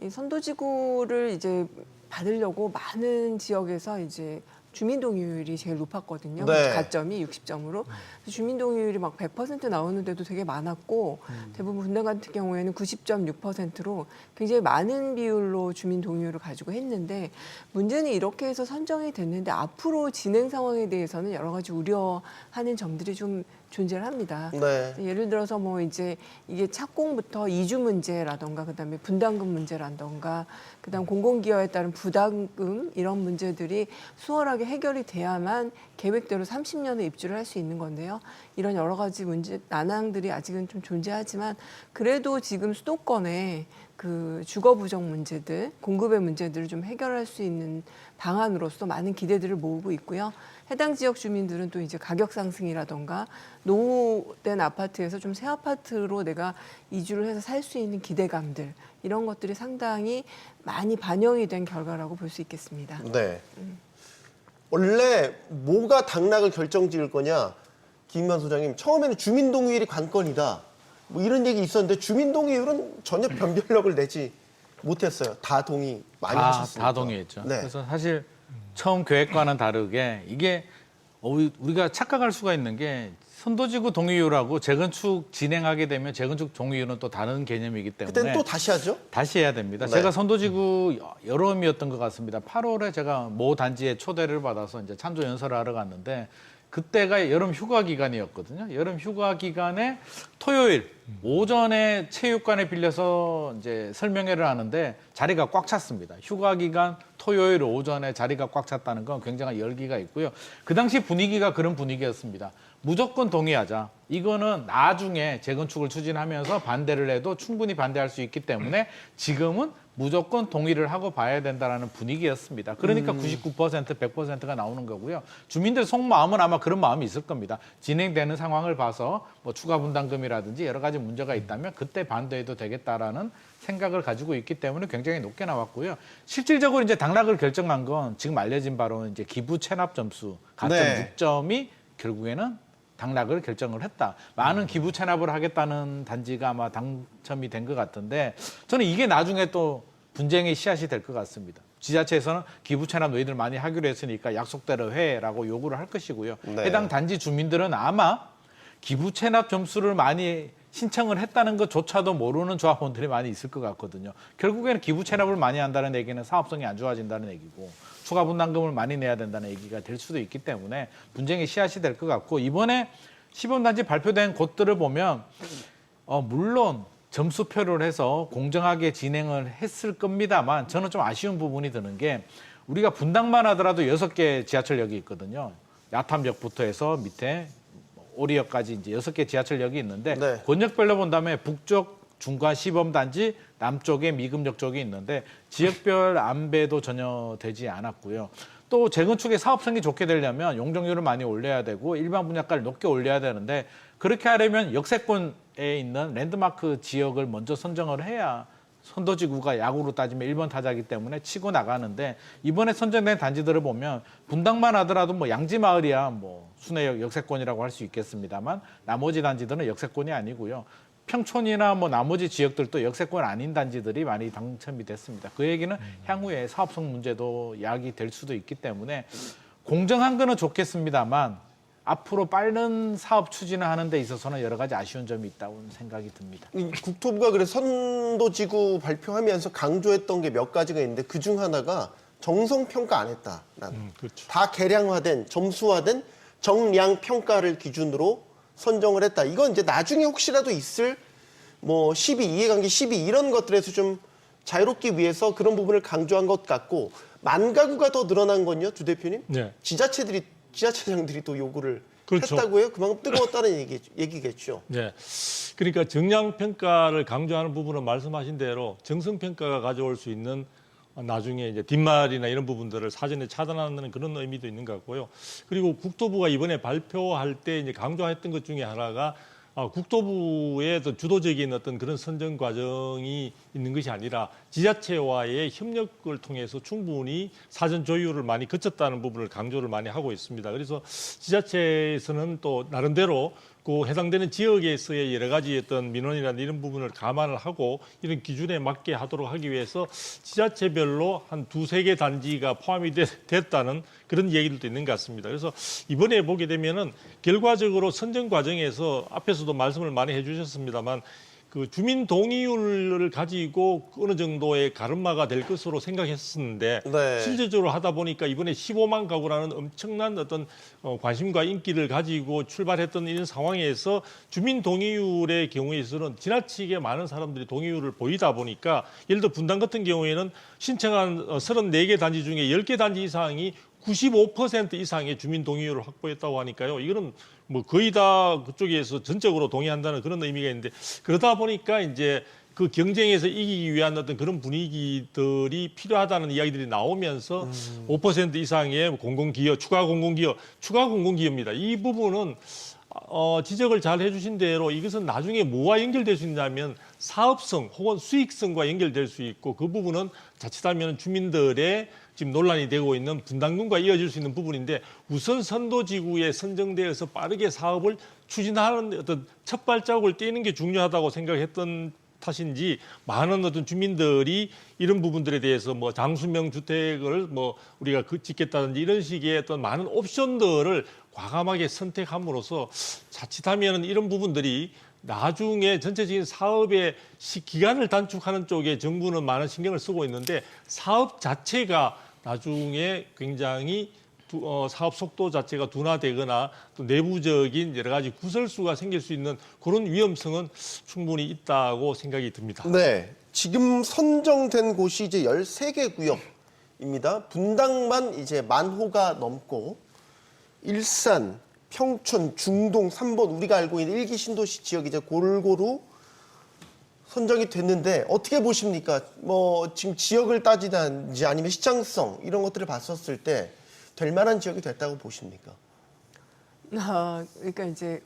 이 선도지구를 이제 받으려고 많은 지역에서 이제 주민 동의율이 제일 높았거든요. 네. 가점이 60점으로. 주민 동의율이 막 100% 나오는데도 되게 많았고 대부분 분당 같은 경우에는 90.6%로 굉장히 많은 비율로 주민 동의율을 가지고 했는데 문제는 이렇게 해서 선정이 됐는데 앞으로 진행 상황에 대해서는 여러 가지 우려하는 점들이 좀 존재를 합니다. 네. 예를 들어서 뭐 이제 이게 착공부터 이주 문제라던가 그다음에 분담금 문제라던가 그다음 공공기여에 따른 부담금 이런 문제들이 수월하게 해결이 돼야만 계획대로 30년에 입주를 할 수 있는 건데요. 이런 여러 가지 문제 난항들이 아직은 좀 존재하지만 그래도 지금 수도권에 그 주거 부정 문제들, 공급의 문제들을 좀 해결할 수 있는 방안으로서 많은 기대들을 모으고 있고요. 해당 지역 주민들은 또 이제 가격 상승이라던가 노후된 아파트에서 좀 새 아파트로 내가 이주를 해서 살 수 있는 기대감들 이런 것들이 상당히 많이 반영이 된 결과라고 볼 수 있겠습니다. 네. 원래 뭐가 당락을 결정지을 거냐, 김인만 소장님, 처음에는 주민 동의율이 관건이다, 뭐 이런 얘기 있었는데 주민 동의율은 전혀 변별력을 내지 못했어요. 다 동의 많이 하셨습니다. 다 동의했죠. 네. 그래서 사실 처음 계획과는 다르게 이게 우리가 착각할 수가 있는 게 선도지구 동의율하고 재건축 진행하게 되면 재건축 동의율은 또 다른 개념이기 때문에 그때는 또 다시 하죠? 다시 해야 됩니다. 네. 제가 선도지구 여름이었던 것 같습니다. 8월에 제가 모 단지에 초대를 받아서 이제 찬조 연설을 하러 갔는데 그때가 여름 휴가 기간이었거든요. 여름 휴가 기간에 토요일 오전에 체육관에 빌려서 이제 설명회를 하는데 자리가 꽉 찼습니다. 휴가 기간 토요일 오전에 자리가 꽉 찼다는 건 굉장한 열기가 있고요. 그 당시 분위기가 그런 분위기였습니다. 무조건 동의하자. 이거는 나중에 재건축을 추진하면서 반대를 해도 충분히 반대할 수 있기 때문에 지금은 무조건 동의를 하고 봐야 된다는 분위기였습니다. 그러니까 99%, 100%가 나오는 거고요. 주민들 속마음은 아마 그런 마음이 있을 겁니다. 진행되는 상황을 봐서 뭐 추가 분담금이라든지 여러 가지 문제가 있다면 그때 반대해도 되겠다라는 생각을 가지고 있기 때문에 굉장히 높게 나왔고요. 실질적으로 이제 당락을 결정한 건 지금 알려진 바로 이제 기부 체납 점수 가점 네. 6점이 결국에는 당락을 결정을 했다. 많은 기부 체납을 하겠다는 단지가 아마 당첨이 된 것 같은데 저는 이게 나중에 또 분쟁의 씨앗이 될 것 같습니다. 지자체에서는 기부 체납 너희들 많이 하기로 했으니까 약속대로 해라고 요구를 할 것이고요. 네. 해당 단지 주민들은 아마 기부 체납 점수를 많이 신청을 했다는 것조차도 모르는 조합원들이 많이 있을 것 같거든요. 결국에는 기부 체납을 많이 한다는 얘기는 사업성이 안 좋아진다는 얘기고 추가 분담금을 많이 내야 된다는 얘기가 될 수도 있기 때문에 분쟁의 씨앗이 될 것 같고 이번에 시범단지 발표된 곳들을 보면 물론 점수표를 해서 공정하게 진행을 했을 겁니다만 저는 좀 아쉬운 부분이 드는 게 우리가 분당만 하더라도 6개 지하철역이 있거든요. 야탐역부터 해서 밑에 오리역까지 이제 6개 지하철역이 있는데 네. 권역별로 본다면 북쪽 중간 시범단지 남쪽에 미금역 쪽이 있는데 지역별 안배도 전혀 되지 않았고요. 또 재건축의 사업성이 좋게 되려면 용적률을 많이 올려야 되고 일반 분양가를 높게 올려야 되는데 그렇게 하려면 역세권에 있는 랜드마크 지역을 먼저 선정을 해야 선도지구가 야구로 따지면 1번 타자이기 때문에 치고 나가는데 이번에 선정된 단지들을 보면 분당만 하더라도 뭐 양지마을이야 뭐 순회역 역세권이라고 할 수 있겠습니다만 나머지 단지들은 역세권이 아니고요. 평촌이나 뭐 나머지 지역들도 역세권 아닌 단지들이 많이 당첨이 됐습니다. 그 얘기는 향후에 사업성 문제도 야기될 수도 있기 때문에 공정한 거는 좋겠습니다만 앞으로 빠른 사업 추진을 하는 데 있어서는 여러 가지 아쉬운 점이 있다고 생각이 듭니다. 이 국토부가 그래서 선도지구 발표하면서 강조했던 게 몇 가지가 있는데 그중 하나가 정성평가 안 했다라는. 그렇죠. 다 계량화된, 점수화된 정량 평가를 기준으로 선정을 했다. 이건 이제 나중에 혹시라도 있을 뭐 시비, 이해관계 시비 이런 것들에서 좀 자유롭기 위해서 그런 부분을 강조한 것 같고 만가구가 더 늘어난 건요, 주 대표님? 네. 지자체장들이 또 요구를 그렇죠. 했다고요? 그만큼 뜨거웠다는 얘기겠죠. 네. 그러니까 정량 평가를 강조하는 부분은 말씀하신 대로 정성 평가가 가져올 수 있는 나중에 이제 뒷말이나 이런 부분들을 사전에 차단하는 그런 의미도 있는 것 같고요. 그리고 국토부가 이번에 발표할 때 이제 강조했던 것 중에 하나가 국토부의 주도적인 어떤 그런 선정 과정이 있는 것이 아니라 지자체와의 협력을 통해서 충분히 사전 조율을 많이 거쳤다는 부분을 강조를 많이 하고 있습니다. 그래서 지자체에서는 또 나름대로 그 해당되는 지역에서의 여러 가지 어떤 민원이나 이런 부분을 감안을 하고 이런 기준에 맞게 하도록 하기 위해서 지자체별로 한 2-3개 단지가 포함이 됐다는 그런 얘기들도 있는 것 같습니다. 그래서 이번에 보게 되면은 결과적으로 선정 과정에서 앞에서도 말씀을 많이 해주셨습니다만 그 주민 동의율을 가지고 어느 정도의 가름마가 될 것으로 생각했었는데 네. 실제적으로 하다 보니까 이번에 15만 가구라는 엄청난 어떤 관심과 인기를 가지고 출발했던 이런 상황에서 주민 동의율의 경우에서는 지나치게 많은 사람들이 동의율을 보이다 보니까 예를 들어 분당 같은 경우에는 신청한 34개 단지 중에 10개 단지 이상이 95% 이상의 주민 동의율을 확보했다고 하니까요. 이거는 뭐 거의 다 그쪽에서 전적으로 동의한다는 그런 의미가 있는데 그러다 보니까 이제 그 경쟁에서 이기기 위한 어떤 그런 분위기들이 필요하다는 이야기들이 나오면서 5% 이상의 공공기여, 추가 공공기여입니다. 이 부분은 지적을 잘 해주신 대로 이것은 나중에 뭐와 연결될 수 있냐면 사업성 혹은 수익성과 연결될 수 있고 그 부분은 자칫하면 주민들의 지금 논란이 되고 있는 분담금과 이어질 수 있는 부분인데 우선 선도지구에 선정되어서 빠르게 사업을 추진하는 어떤 첫 발자국을 떼는 게 중요하다고 생각했던 탓인지 많은 어떤 주민들이 이런 부분들에 대해서 뭐 장수명 주택을 뭐 우리가 짓겠다든지 이런 식의 어떤 많은 옵션들을 과감하게 선택함으로써 자칫하면 이런 부분들이 나중에 전체적인 사업의 기간을 단축하는 쪽에 정부는 많은 신경을 쓰고 있는데 사업 자체가 나중에 굉장히 사업 속도 자체가 둔화되거나 또 내부적인 여러 가지 구설수가 생길 수 있는 그런 위험성은 충분히 있다고 생각이 듭니다. 네. 지금 선정된 곳이 이제 13개 구역입니다. 분당만 이제 10,000호가 넘고 일산, 평촌, 중동, 3번 우리가 알고 있는 1기 신도시 지역이 이제 골고루 선정이 됐는데 어떻게 보십니까? 뭐 지금 지역을 따지든지 아니면 시장성 이런 것들을 봤었을 때 될 만한 지역이 됐다고 보십니까? 그러니까 이제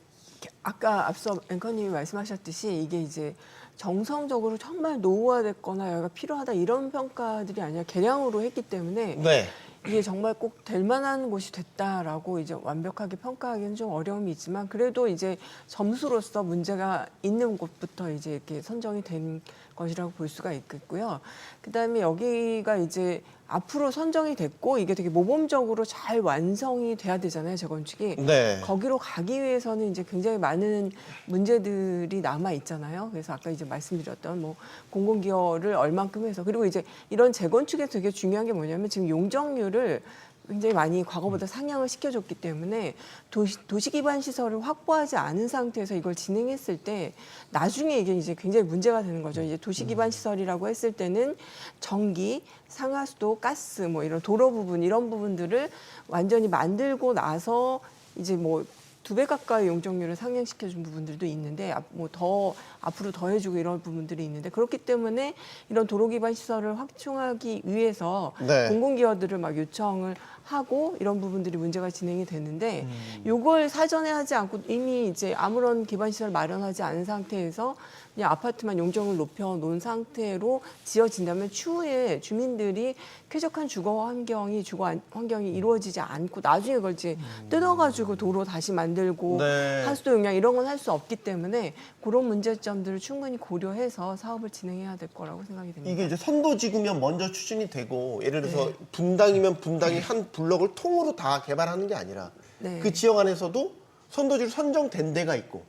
아까 앞서 앵커님이 말씀하셨듯이 이게 이제 정성적으로 정말 노후화됐거나 여기가 필요하다 이런 평가들이 아니라 개량으로 했기 때문에 네. 이게 정말 꼭 될 만한 곳이 됐다라고 이제 완벽하게 평가하기는 좀 어려움이 있지만 그래도 이제 점수로서 문제가 있는 곳부터 이제 이렇게 선정이 된 것이라고 볼 수가 있겠고요. 그다음에 여기가 이제 앞으로 선정이 됐고 이게 되게 모범적으로 잘 완성이 돼야 되잖아요, 재건축이. 네. 거기로 가기 위해서는 이제 굉장히 많은 문제들이 남아 있잖아요. 그래서 아까 이제 말씀드렸던 뭐 공공기여를 얼만큼 해서 그리고 이제 이런 재건축에 되게 중요한 게 뭐냐면 지금 용적률을 굉장히 많이 과거보다 상향을 시켜줬기 때문에 도시 기반 시설을 확보하지 않은 상태에서 이걸 진행했을 때 나중에 이게 이제 굉장히 문제가 되는 거죠. 이제 도시 기반 시설이라고 했을 때는 전기, 상하수도, 가스 뭐 이런 도로 부분 이런 부분들을 완전히 만들고 나서 이제 뭐 2배 가까이 용적률을 상향시켜준 부분들도 있는데 뭐 더 앞으로 더해주고 이런 부분들이 있는데 그렇기 때문에 이런 도로 기반 시설을 확충하기 위해서 네. 공공기여들을 막 요청을 하고 이런 부분들이 문제가 진행이 되는데 요걸 사전에 하지 않고 이미 이제 아무런 기반 시설 마련하지 않은 상태에서 그냥 아파트만 용적을 높여 놓은 상태로 지어진다면 추후에 주민들이 쾌적한 주거 환경이 이루어지지 않고 나중에 그걸 이제 뜯어가지고 도로 다시 만들고 네. 하수도 용량 이런 건 할 수 없기 때문에 그런 문제점들을 충분히 고려해서 사업을 진행해야 될 거라고 생각이 됩니다. 이게 이제 선도지구면 먼저 추진이 되고 예를 들어서 분당이면 분당이 한 블럭을 통으로 다 개발하는 게 아니라 네. 그 지역 안에서도 선도지로 선정된 데가 있고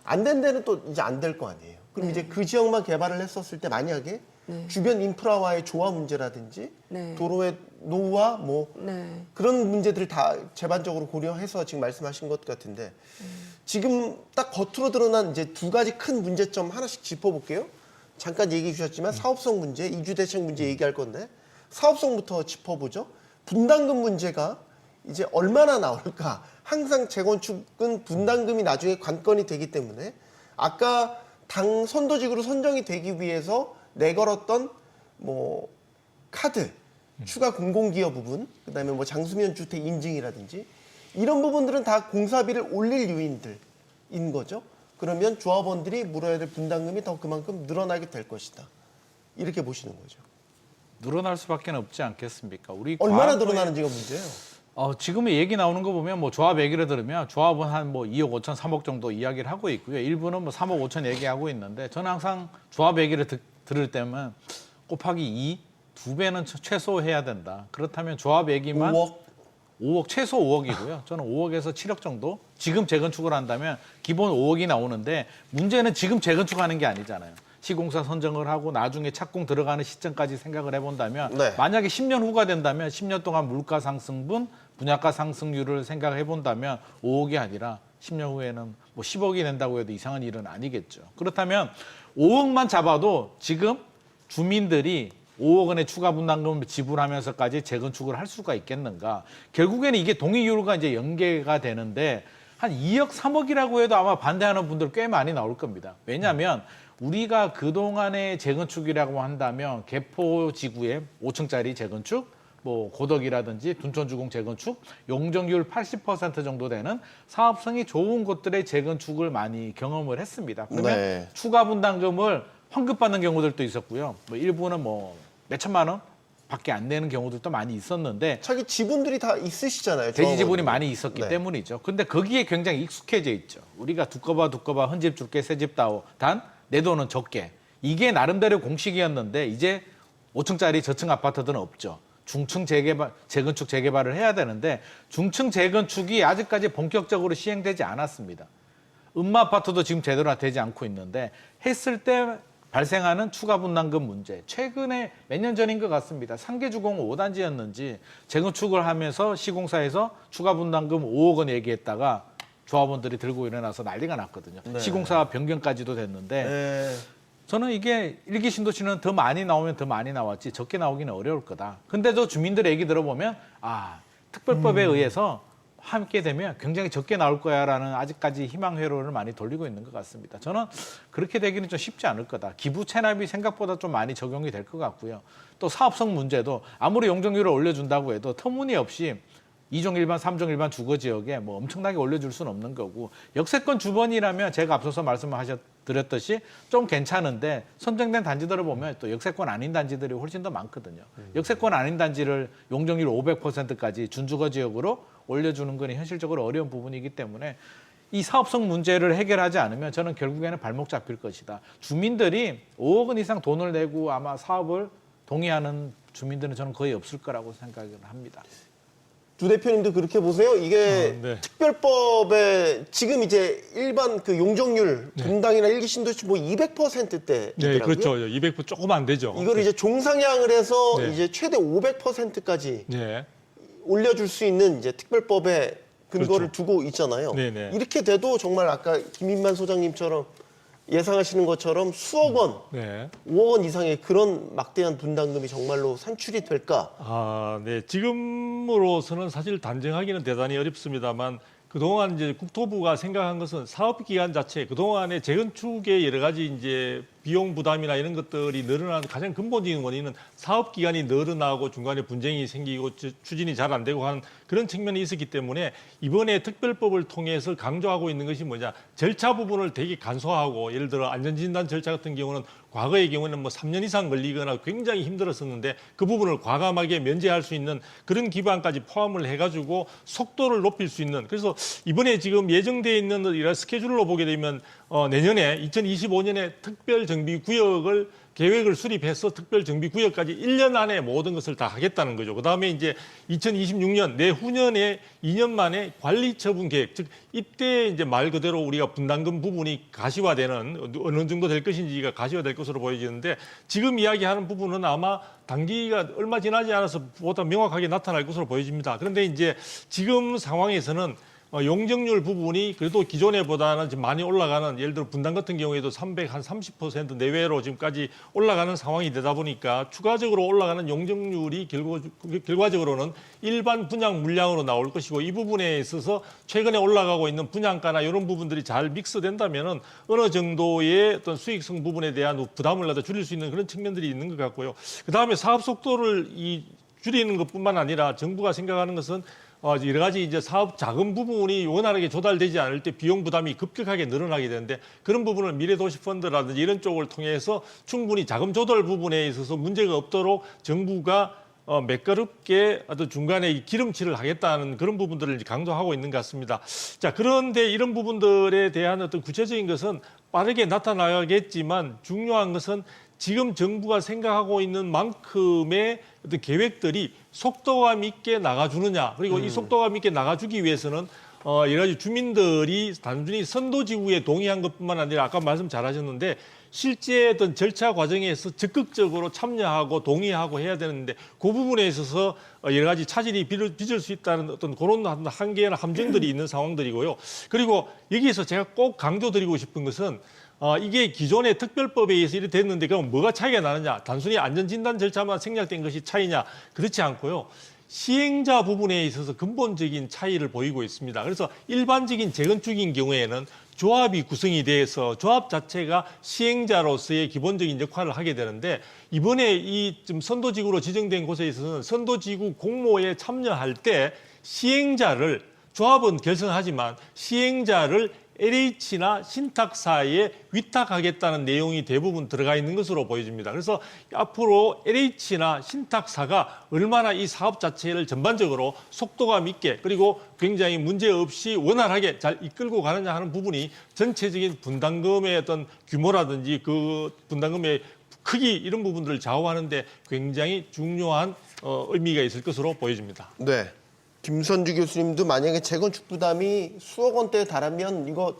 안 된 데는 또 이제 안 될 거 아니에요. 그럼 네. 이제 그 지역만 개발을 했었을 때 만약에 네. 주변 인프라와의 조화 문제라든지 네. 도로의 노후와 뭐 네. 그런 문제들을 다 제반적으로 고려해서 지금 말씀하신 것 같은데 지금 딱 겉으로 드러난 이제 2가지 큰 문제점 하나씩 짚어볼게요. 잠깐 얘기해 주셨지만 사업성 문제, 이주대책 문제 얘기할 건데 사업성부터 짚어보죠. 분담금 문제가 이제 얼마나 나올까? 항상 재건축은 분담금이 나중에 관건이 되기 때문에 아까 당 선도지구로 선정이 되기 위해서 내걸었던 뭐 카드, 추가 공공기여 부분, 그다음에 뭐 장수면 주택 인증이라든지 이런 부분들은 다 공사비를 올릴 요인들인 거죠. 그러면 조합원들이 물어야 될 분담금이 더 그만큼 늘어나게 될 것이다. 이렇게 보시는 거죠. 늘어날 수밖에 없지 않겠습니까? 우리 얼마나 과거에 늘어나는지가 문제예요. 지금의 얘기 나오는 거 보면 뭐 조합 얘기를 들으면 조합은 한 뭐 2억 5천, 3억 정도 이야기를 하고 있고요. 일부는 뭐 3억 5천 얘기하고 있는데 저는 항상 조합 얘기를 들을 때면 곱하기 2, 2배는 최소 해야 된다. 그렇다면 조합 얘기만 5억 최소 5억이고요. 저는 5억에서 7억 정도. 지금 재건축을 한다면 기본 5억이 나오는데 문제는 지금 재건축하는 게 아니잖아요. 시공사 선정을 하고 나중에 착공 들어가는 시점까지 생각을 해본다면 네. 만약에 10년 후가 된다면 10년 동안 물가 상승분, 분양가 상승률을 생각해 본다면 5억이 아니라 10년 후에는 뭐 10억이 된다고 해도 이상한 일은 아니겠죠. 그렇다면 5억만 잡아도 지금 주민들이 5억 원의 추가 분담금을 지불하면서까지 재건축을 할 수가 있겠는가? 결국에는 이게 동의율과 이제 연계가 되는데 한 2억, 3억이라고 해도 아마 반대하는 분들 꽤 많이 나올 겁니다. 왜냐하면 우리가 그동안의 재건축이라고 한다면 개포지구의 5층짜리 재건축, 뭐 고덕이라든지 둔촌주공 재건축, 용적률 80% 정도 되는 사업성이 좋은 곳들의 재건축을 많이 경험을 했습니다. 그러면 네. 추가 분담금을 환급받는 경우들도 있었고요. 뭐 일부는 뭐 몇천만 원 밖에 안 내는 경우들도 많이 있었는데 자기 지분들이 다 있으시잖아요. 대지 지분이 조합원들이. 많이 있었기 네. 때문이죠. 근데 거기에 굉장히 익숙해져 있죠. 우리가 두꺼봐 헌집 줄게 새집 다오. 단 내 돈은 적게. 이게 나름대로 공식이었는데 이제 5층짜리 저층 아파트들은 없죠. 중층 재건축 재개발을 해야 되는데 중층 재건축이 아직까지 본격적으로 시행되지 않았습니다. 음마 아파트도 지금 제대로 되지 않고 있는데 했을 때 발생하는 추가 분담금 문제. 최근에 몇 년 전인 것 같습니다. 상계주공 5단지였는지 재건축을 하면서 시공사에서 추가 분담금 5억 원 얘기했다가 조합원들이 들고 일어나서 난리가 났거든요. 네. 시공사 변경까지도 됐는데 네. 저는 이게 일기 신도시는 더 많이 나오면 더 많이 나왔지 적게 나오기는 어려울 거다. 근데 저 주민들의 얘기 들어보면 특별법에 의해서 함께 되면 굉장히 적게 나올 거야라는 아직까지 희망 회로를 많이 돌리고 있는 것 같습니다. 저는 그렇게 되기는 좀 쉽지 않을 거다. 기부 체납이 생각보다 좀 많이 적용이 될 것 같고요. 또 사업성 문제도 아무리 용적률을 올려준다고 해도 터무니없이 2종 일반, 3종 일반 주거 지역에 뭐 엄청나게 올려줄 수는 없는 거고 역세권 주변이라면 제가 앞서서 말씀드렸듯이 좀 괜찮은데 선정된 단지들을 보면 또 역세권 아닌 단지들이 훨씬 더 많거든요. 역세권 아닌 단지를 용적률 500%까지 준주거 지역으로 올려주는 건 현실적으로 어려운 부분이기 때문에 이 사업성 문제를 해결하지 않으면 저는 결국에는 발목 잡힐 것이다. 주민들이 5억 원 이상 돈을 내고 아마 사업을 동의하는 주민들은 저는 거의 없을 거라고 생각을 합니다. 두 대표님도 그렇게 보세요? 이게 네. 특별법에 지금 이제 일반 그 용적률 분당이나 일기 신도시 뭐 200%대더라고요. 네, 그렇죠. 200% 조금 안 되죠. 이걸 이제 종상향을 해서 네. 이제 최대 500%까지 네. 올려줄 수 있는 이제 특별법에 근거를 그렇죠. 두고 있잖아요. 네네. 이렇게 돼도 정말 아까 김인만 소장님처럼 예상하시는 것처럼 수억 원, 네. 5억 원 이상의 그런 막대한 분담금이 정말로 산출이 될까? 아, 네. 지금으로서는 사실 단정하기는 대단히 어렵습니다만 그동안 이제 국토부가 생각한 것은 사업 기간 자체 그동안의 재건축의 여러 가지 이제 비용 부담이나 이런 것들이 늘어나는 가장 근본적인 원인은 사업 기간이 늘어나고 중간에 분쟁이 생기고 추진이 잘 안 되고 하는 그런 측면이 있었기 때문에 이번에 특별법을 통해서 강조하고 있는 것이 뭐냐 절차 부분을 되게 간소화하고 예를 들어 안전진단 절차 같은 경우는 과거의 경우는 뭐 3년 이상 걸리거나 굉장히 힘들었었는데 그 부분을 과감하게 면제할 수 있는 그런 기반까지 포함을 해가지고 속도를 높일 수 있는 그래서 이번에 지금 예정되어 있는 이런 스케줄로 보게 되면 내년에 2025년에 특별정비구역을 계획을 수립해서 특별정비구역까지 1년 안에 모든 것을 다 하겠다는 거죠. 그다음에 이제 2026년 내후년에 2년 만에 관리처분 계획, 즉 이때 이제 말 그대로 우리가 분담금 부분이 가시화되는 어느 정도 될 것인지가 가시화될 것으로 보여지는데 지금 이야기하는 부분은 아마 단기가 얼마 지나지 않아서 보다 명확하게 나타날 것으로 보여집니다. 그런데 이제 지금 상황에서는 용적률 부분이 그래도 기존에보다는 좀 많이 올라가는 예를 들어 분당 같은 경우에도 30% 내외로 지금까지 올라가는 상황이 되다 보니까 추가적으로 올라가는 용적률이 결과적으로는 일반 분양 물량으로 나올 것이고 이 부분에 있어서 최근에 올라가고 있는 분양가나 이런 부분들이 잘 믹스된다면은 어느 정도의 어떤 수익성 부분에 대한 부담을 갖다 줄일 수 있는 그런 측면들이 있는 것 같고요. 그 다음에 사업 속도를 줄이는 것뿐만 아니라 정부가 생각하는 것은 여러 가지 이제 사업 자금 부분이 원활하게 조달되지 않을 때 비용 부담이 급격하게 늘어나게 되는데 그런 부분을 미래도시펀드라든지 이런 쪽을 통해서 충분히 자금 조달 부분에 있어서 문제가 없도록 정부가 매끄럽게 어떤 중간에 기름칠을 하겠다는 그런 부분들을 강조하고 있는 것 같습니다. 자, 그런데 이런 부분들에 대한 어떤 구체적인 것은 빠르게 나타나겠지만 중요한 것은 지금 정부가 생각하고 있는 만큼의 어떤 계획들이 속도감 있게 나가주느냐 그리고 이 속도감 있게 나가주기 위해서는 여러 가지 주민들이 단순히 선도지구에 동의한 것뿐만 아니라 아까 말씀 잘하셨는데 실제 어떤 절차 과정에서 적극적으로 참여하고 동의하고 해야 되는데 그 부분에 있어서 여러 가지 차질이 빚을 수 있다는 어떤 그런 한계나 함정들이 있는 상황들이고요. 그리고 여기에서 제가 꼭 강조드리고 싶은 것은 이게 기존의 특별법에 의해서 이렇게 됐는데 그럼 뭐가 차이가 나느냐? 단순히 안전진단 절차만 생략된 것이 차이냐? 그렇지 않고요. 시행자 부분에 있어서 근본적인 차이를 보이고 있습니다. 그래서 일반적인 재건축인 경우에는 조합이 구성이 돼서 조합 자체가 시행자로서의 기본적인 역할을 하게 되는데 이번에 이 좀 선도지구로 지정된 곳에 있어서는 선도지구 공모에 참여할 때 시행자를 조합은 결성하지만 시행자를 LH나 신탁사에 위탁하겠다는 내용이 대부분 들어가 있는 것으로 보여집니다. 그래서 앞으로 LH나 신탁사가 얼마나 이 사업 자체를 전반적으로 속도감 있게 그리고 굉장히 문제 없이 원활하게 잘 이끌고 가느냐 하는 부분이 전체적인 분담금의 어떤 규모라든지 그 분담금의 크기 이런 부분들을 좌우하는데 굉장히 중요한 의미가 있을 것으로 보여집니다. 네. 김선주 교수님도 만약에 재건축 부담이 수억 원대에 달하면 이거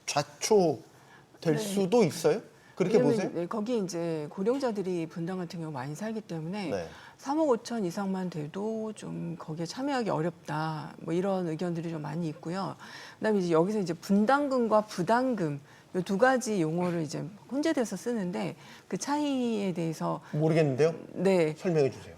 좌초될 수도 있어요? 그렇게 보세요? 네, 거기 이제 고령자들이 분당 같은 경우 많이 살기 때문에 네. 3억 5천 이상만 돼도 좀 거기에 참여하기 어렵다. 뭐 이런 의견들이 좀 많이 있고요. 그다음에 이제 여기서 이제 분담금과 부담금 이 두 가지 용어를 이제 혼재돼서 쓰는데 그 차이에 대해서 모르겠는데요. 네. 설명해 주세요.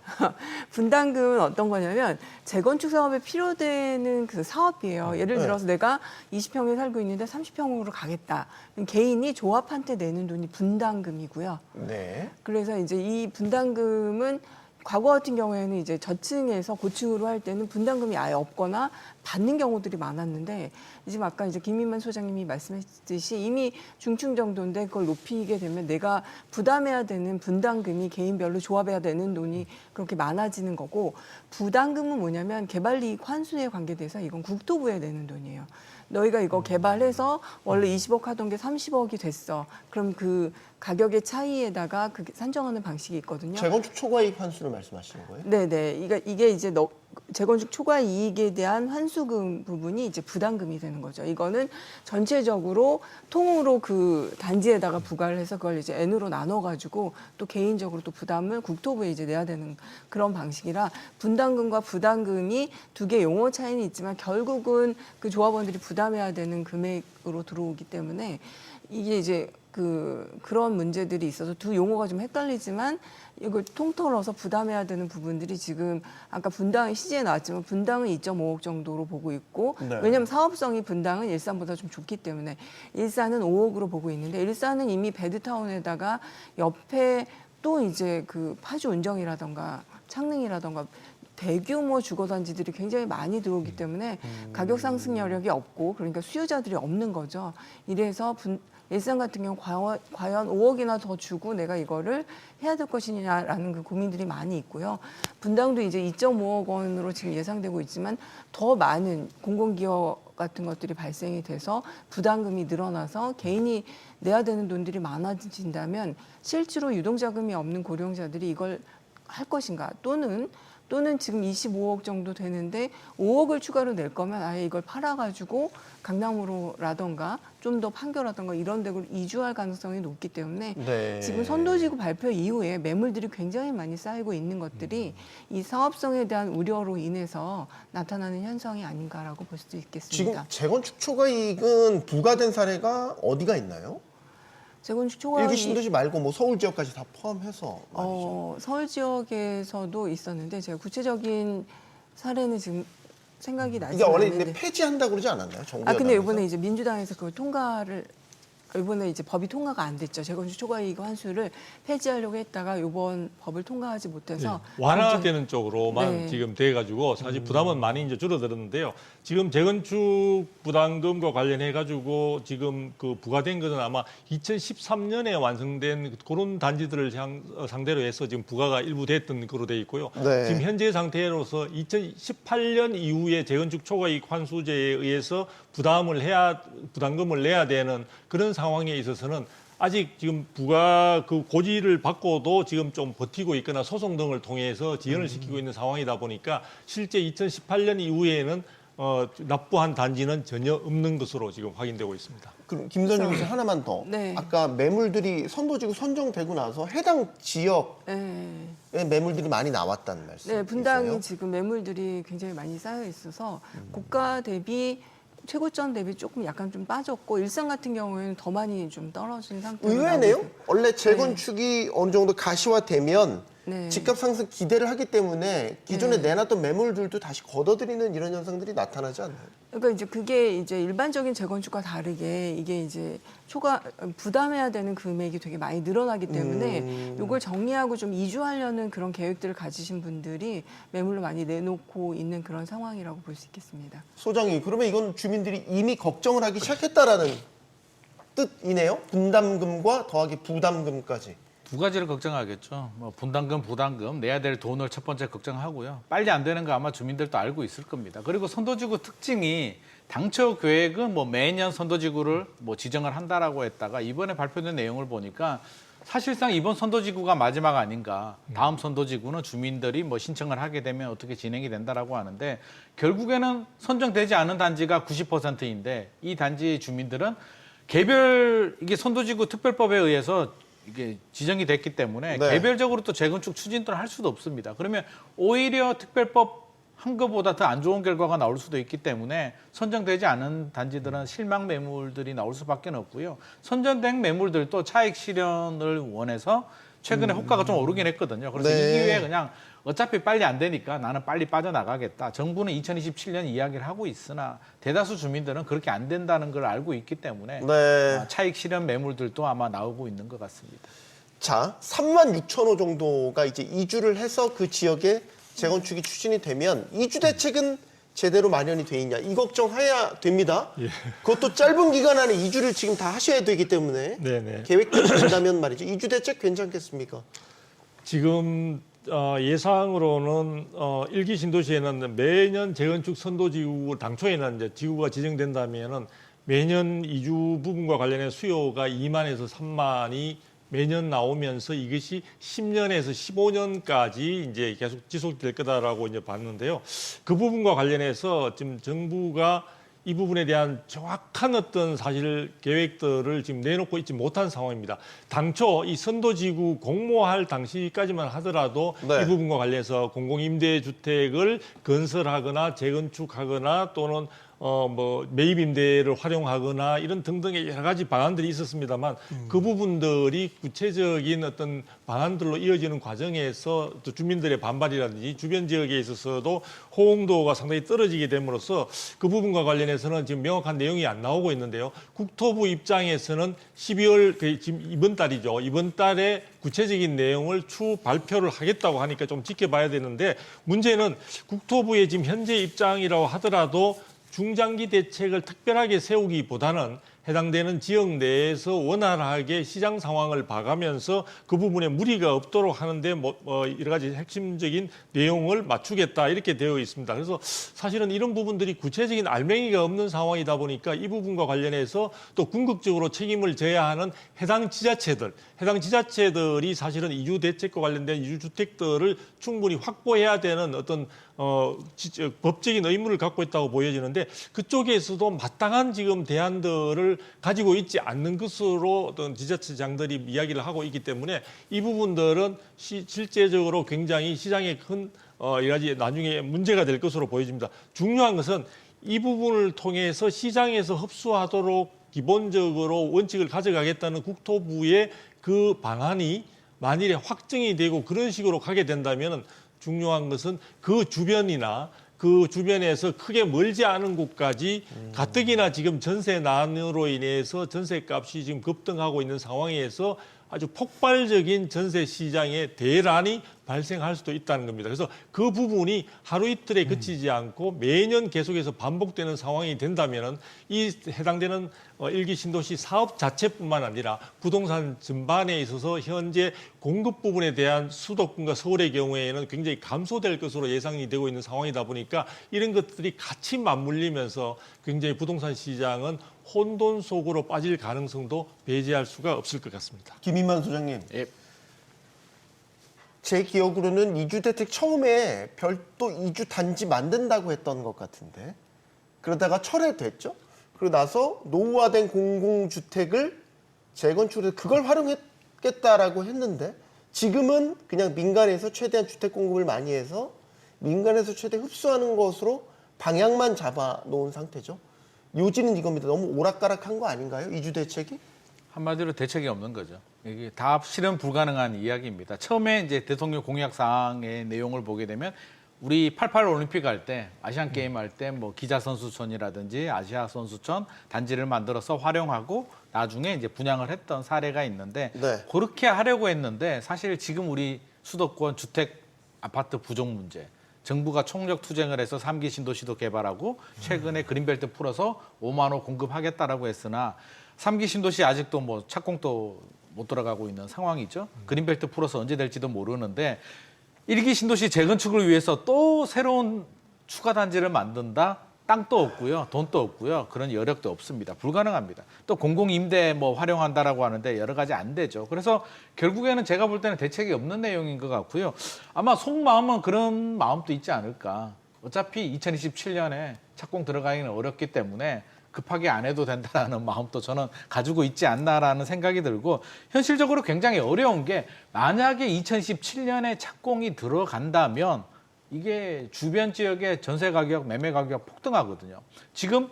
분담금은 어떤 거냐면 재건축 사업에 필요되는 그 사업이에요. 예를 들어서 내가 20평에 살고 있는데 30평으로 가겠다. 개인이 조합한테 내는 돈이 분담금이고요. 네. 그래서 이제 이 분담금은 과거 같은 경우에는 이제 저층에서 고층으로 할 때는 분담금이 아예 없거나 받는 경우들이 많았는데 지금 아까 이제 김인만 소장님이 말씀했듯이 이미 중층 정도인데 그걸 높이게 되면 내가 부담해야 되는 분담금이 개인별로 조합해야 되는 돈이 그렇게 많아지는 거고 부담금은 뭐냐면 개발이익 환수에 관계돼서 이건 국토부에 내는 돈이에요. 너희가 이거 개발해서 원래 20억 하던 게 30억이 됐어. 그럼 그 가격의 차이에다가 그 산정하는 방식이 있거든요. 재건축 초과이익 환수를 말씀하시는 거예요? 네네. 이게 이제 재건축 초과 이익에 대한 환수금 부분이 이제 부담금이 되는 거죠. 이거는 전체적으로 통으로 그 단지에다가 부과를 해서 그걸 이제 N으로 나눠가지고 또 개인적으로 또 부담을 국토부에 이제 내야 되는 그런 방식이라 분담금과 부담금이 두 개 용어 차이는 있지만 결국은 그 조합원들이 부담해야 되는 금액으로 들어오기 때문에 이게 이제 그런 문제들이 있어서 두 용어가 좀 헷갈리지만 이걸 통틀어서 부담해야 되는 부분들이 지금 아까 분당 시제에 나왔지만 분당은 2.5억 정도로 보고 있고 네. 왜냐하면 사업성이 분당은 일산보다 좀 좋기 때문에 일산은 5억으로 보고 있는데 일산은 이미 베드타운에다가 옆에 또 이제 그 파주 운정이라던가 창릉이라던가 대규모 주거단지들이 굉장히 많이 들어오기 때문에 가격 상승 여력이 없고 그러니까 수요자들이 없는 거죠. 이래서 일산 같은 경우 과연 5억이나 더 주고 내가 이거를 해야 될 것이냐라는 그 고민들이 많이 있고요. 분당도 이제 2.5억 원으로 지금 예상되고 있지만 더 많은 공공기업 같은 것들이 발생이 돼서 부담금이 늘어나서 개인이 내야 되는 돈들이 많아진다면 실제로 유동자금이 없는 고령자들이 이걸 할 것인가 또는 지금 25억 정도 되는데 5억을 추가로 낼 거면 아예 이걸 팔아가지고 강남으로라던가 좀 더 판교라던가 이런 데로 이주할 가능성이 높기 때문에 네. 지금 선도지구 발표 이후에 매물들이 굉장히 많이 쌓이고 있는 것들이 이 사업성에 대한 우려로 인해서 나타나는 현상이 아닌가라고 볼 수도 지금 있겠습니다. 재건축 초과이익은 부과된 사례가 어디가 있나요? 재건축 초과 일기 신도시 말고 뭐 서울 지역까지 다 포함해서 말이죠. 서울 지역에서도 있었는데 제가 구체적인 사례는 지금 생각이 나지 이게 원래 않는데 근데 폐지한다고 그러지 않았나요? 정부 근데 여당에서? 이번에 이제 민주당에서 그걸 통과를 이번에 이제 법이 통과가 안 됐죠. 재건축 초과이익 환수를 폐지하려고 했다가 이번 법을 통과하지 못해서 완화되는 쪽으로만 네. 지금 돼가지고 사실 부담은 많이 이제 줄어들었는데요. 지금 재건축 부담금과 관련해 가지고 지금 그 부과된 것은 아마 2013년에 완성된 그런 단지들을 상대로 해서 지금 부과가 일부 됐던 거로 돼 있고요. 네. 지금 현재 상태로서 2018년 이후에 재건축 초과이익 환수제에 의해서 부담금을 내야 되는 그런 상황에 있어서는 아직 지금 부가 그 고지를 받고도 지금 좀 버티고 있거나 소송 등을 통해서 지연을 시키고 있는 상황이다 보니까 실제 2018년 이후에는 납부한 단지는 전혀 없는 것으로 지금 확인되고 있습니다. 그럼 김선영 기자 하나만 더. 네. 아까 매물들이 선도지구 선정되고 나서 해당 지역의 매물들이 많이 나왔다는 말씀이세요? 네, 분당이 지금 매물들이 굉장히 많이 쌓여 있어서 고가 대비 최고점 대비 조금 약간 좀 빠졌고 일산 같은 경우에는 더 많이 좀 떨어진 상태로 의외네요. 나오고 원래 재건축이 어느 정도 가시화되면 네. 집값 상승 기대를 하기 때문에 기존에 내놨던 매물들도 다시 걷어들이는 이런 현상들이 나타나지 않나요? 그러니까 이제 그게 이제 일반적인 재건축과 다르게 이게 이제 부담해야 되는 금액이 되게 많이 늘어나기 때문에 이걸 정리하고 좀 이주하려는 그런 계획들을 가지신 분들이 매물로 많이 내놓고 있는 그런 상황이라고 볼 수 있겠습니다. 소장님, 그러면 이건 주민들이 이미 걱정을 하기 시작했다라는 뜻이네요. 분담금과 더하기 부담금까지. 두 가지를 걱정하겠죠. 뭐 분담금, 부담금 내야 될 돈을 첫 번째 걱정하고요. 빨리 안 되는 거 아마 주민들도 알고 있을 겁니다. 그리고 선도지구 특징이 당초 계획은 뭐 매년 선도지구를 뭐 지정을 한다라고 했다가 이번에 발표된 내용을 보니까 사실상 이번 선도지구가 마지막 아닌가. 다음 선도지구는 주민들이 뭐 신청을 하게 되면 어떻게 진행이 된다라고 하는데 결국에는 선정되지 않은 단지가 90%인데 이 단지 주민들은 개별 이게 선도지구 특별법에 의해서 이게 지정이 됐기 때문에 네. 개별적으로 또 재건축 추진을 할 수도 없습니다. 그러면 오히려 특별법 한 것보다 더 안 좋은 결과가 나올 수도 있기 때문에 선정되지 않은 단지들은 실망 매물들이 나올 수밖에 없고요. 선정된 매물들도 차익 실현을 원해서 최근에 호가가 좀 오르긴 했거든요. 그래서 네. 이 기회에 그냥 어차피 빨리 안 되니까 나는 빨리 빠져나가겠다. 정부는 2027년 이야기를 하고 있으나 대다수 주민들은 그렇게 안 된다는 걸 알고 있기 때문에 네. 차익 실현 매물들도 아마 나오고 있는 것 같습니다. 자, 36,000호 정도가 이제 이주를 해서 그 지역에 재건축이 추진이 되면 이주 대책은 제대로 마련이 돼 있냐 이 걱정해야 됩니다. 예. 그것도 짧은 기간 안에 이주를 지금 다 하셔야 되기 때문에 네네. 계획대로 된다면 말이죠. 이주 대책 괜찮겠습니까? 지금 예상으로는 일기 신도시에는 매년 재건축 선도지구 당초에는 이제 지구가 지정된다면은 매년 이주 부분과 관련해 수요가 2만에서 3만이 매년 나오면서 이것이 10년에서 15년까지 이제 계속 지속될 거다라고 이제 봤는데요. 그 부분과 관련해서 지금 정부가 이 부분에 대한 정확한 어떤 사실 계획들을 지금 내놓고 있지 못한 상황입니다. 당초 이 선도지구 공모할 당시까지만 하더라도 네. 이 부분과 관련해서 공공임대주택을 건설하거나 재건축하거나 또는 뭐 매입 임대를 활용하거나 이런 등등의 여러 가지 방안들이 있었습니다만 그 부분들이 구체적인 어떤 방안들로 이어지는 과정에서 또 주민들의 반발이라든지 주변 지역에 있어서도 호응도가 상당히 떨어지게 됨으로써 그 부분과 관련해서는 지금 명확한 내용이 안 나오고 있는데요. 국토부 입장에서는 12월 지금 이번 달이죠. 이번 달에 구체적인 내용을 추후 발표를 하겠다고 하니까 좀 지켜봐야 되는데 문제는 국토부의 지금 현재 입장이라고 하더라도 중장기 대책을 특별하게 세우기보다는 해당되는 지역 내에서 원활하게 시장 상황을 봐가면서 그 부분에 무리가 없도록 하는데 여러 가지 핵심적인 내용을 맞추겠다 이렇게 되어 있습니다. 그래서 사실은 이런 부분들이 구체적인 알맹이가 없는 상황이다 보니까 이 부분과 관련해서 또 궁극적으로 책임을 져야 하는 해당 지자체들이 사실은 이주 대책과 관련된 이주 주택들을 충분히 확보해야 되는 어떤 법적인 의무를 갖고 있다고 보여지는데 그쪽에서도 마땅한 지금 대안들을 가지고 있지 않는 것으로 어떤 지자체장들이 이야기를 하고 있기 때문에 이 부분들은 실제적으로 굉장히 시장에 큰 여러 가지 나중에 문제가 될 것으로 보여집니다. 중요한 것은 이 부분을 통해서 시장에서 흡수하도록 기본적으로 원칙을 가져가겠다는 국토부의 그 방안이 만일에 확정이 되고 그런 식으로 가게 된다면 중요한 것은 그 주변이나 그 주변에서 크게 멀지 않은 곳까지 가뜩이나 지금 전세난으로 인해서 전세값이 지금 급등하고 있는 상황에서 아주 폭발적인 전세 시장의 대란이 발생할 수도 있다는 겁니다. 그래서 그 부분이 하루 이틀에 그치지 않고 매년 계속해서 반복되는 상황이 된다면은 이 해당되는 일기 신도시 사업 자체뿐만 아니라 부동산 전반에 있어서 현재 공급 부분에 대한 수도권과 서울의 경우에는 굉장히 감소될 것으로 예상이 되고 있는 상황이다 보니까 이런 것들이 같이 맞물리면서 굉장히 부동산 시장은 혼돈 속으로 빠질 가능성도 배제할 수가 없을 것 같습니다. 김인만 소장님. 예. 제 기억으로는 이주대책 처음에 별도 이주 단지 만든다고 했던 것 같은데 그러다가 철회됐죠. 그러고 나서 노후화된 공공주택을 재건축해서 그걸 활용했겠다라고 했는데 지금은 그냥 민간에서 최대한 주택 공급을 많이 해서 민간에서 최대 흡수하는 것으로 방향만 잡아놓은 상태죠. 요지는 이겁니다. 너무 오락가락한 거 아닌가요? 이주대책이? 한마디로 대책이 없는 거죠. 이게 다 실현 불가능한 이야기입니다. 처음에 이제 대통령 공약 사항의 내용을 보게 되면 우리 88 올림픽 할 때 아시안 게임 할 때 뭐 기자 선수촌이라든지 아시아 선수촌 단지를 만들어서 활용하고 나중에 이제 분양을 했던 사례가 있는데 네. 그렇게 하려고 했는데 사실 지금 우리 수도권 주택 아파트 부족 문제 정부가 총력 투쟁을 해서 3기 신도시도 개발하고 최근에 그린벨트 풀어서 5만 호 공급하겠다라고 했으나 3기 신도시 아직도 뭐 착공도 못 들어가고 있는 상황이죠. 그린벨트 풀어서 언제 될지도 모르는데 1기 신도시 재건축을 위해서 또 새로운 추가 단지를 만든다? 땅도 없고요. 돈도 없고요. 그런 여력도 없습니다. 불가능합니다. 또 공공임대 뭐 활용한다라고 하는데 여러 가지 안 되죠. 그래서 결국에는 제가 볼 때는 대책이 없는 내용인 것 같고요. 아마 속마음은 그런 마음도 있지 않을까. 어차피 2027년에 착공 들어가기는 어렵기 때문에 급하게 안 해도 된다는 마음도 저는 가지고 있지 않나라는 생각이 들고 현실적으로 굉장히 어려운 게 만약에 2017년에 착공이 들어간다면 이게 주변 지역의 전세 가격, 매매 가격 폭등하거든요. 지금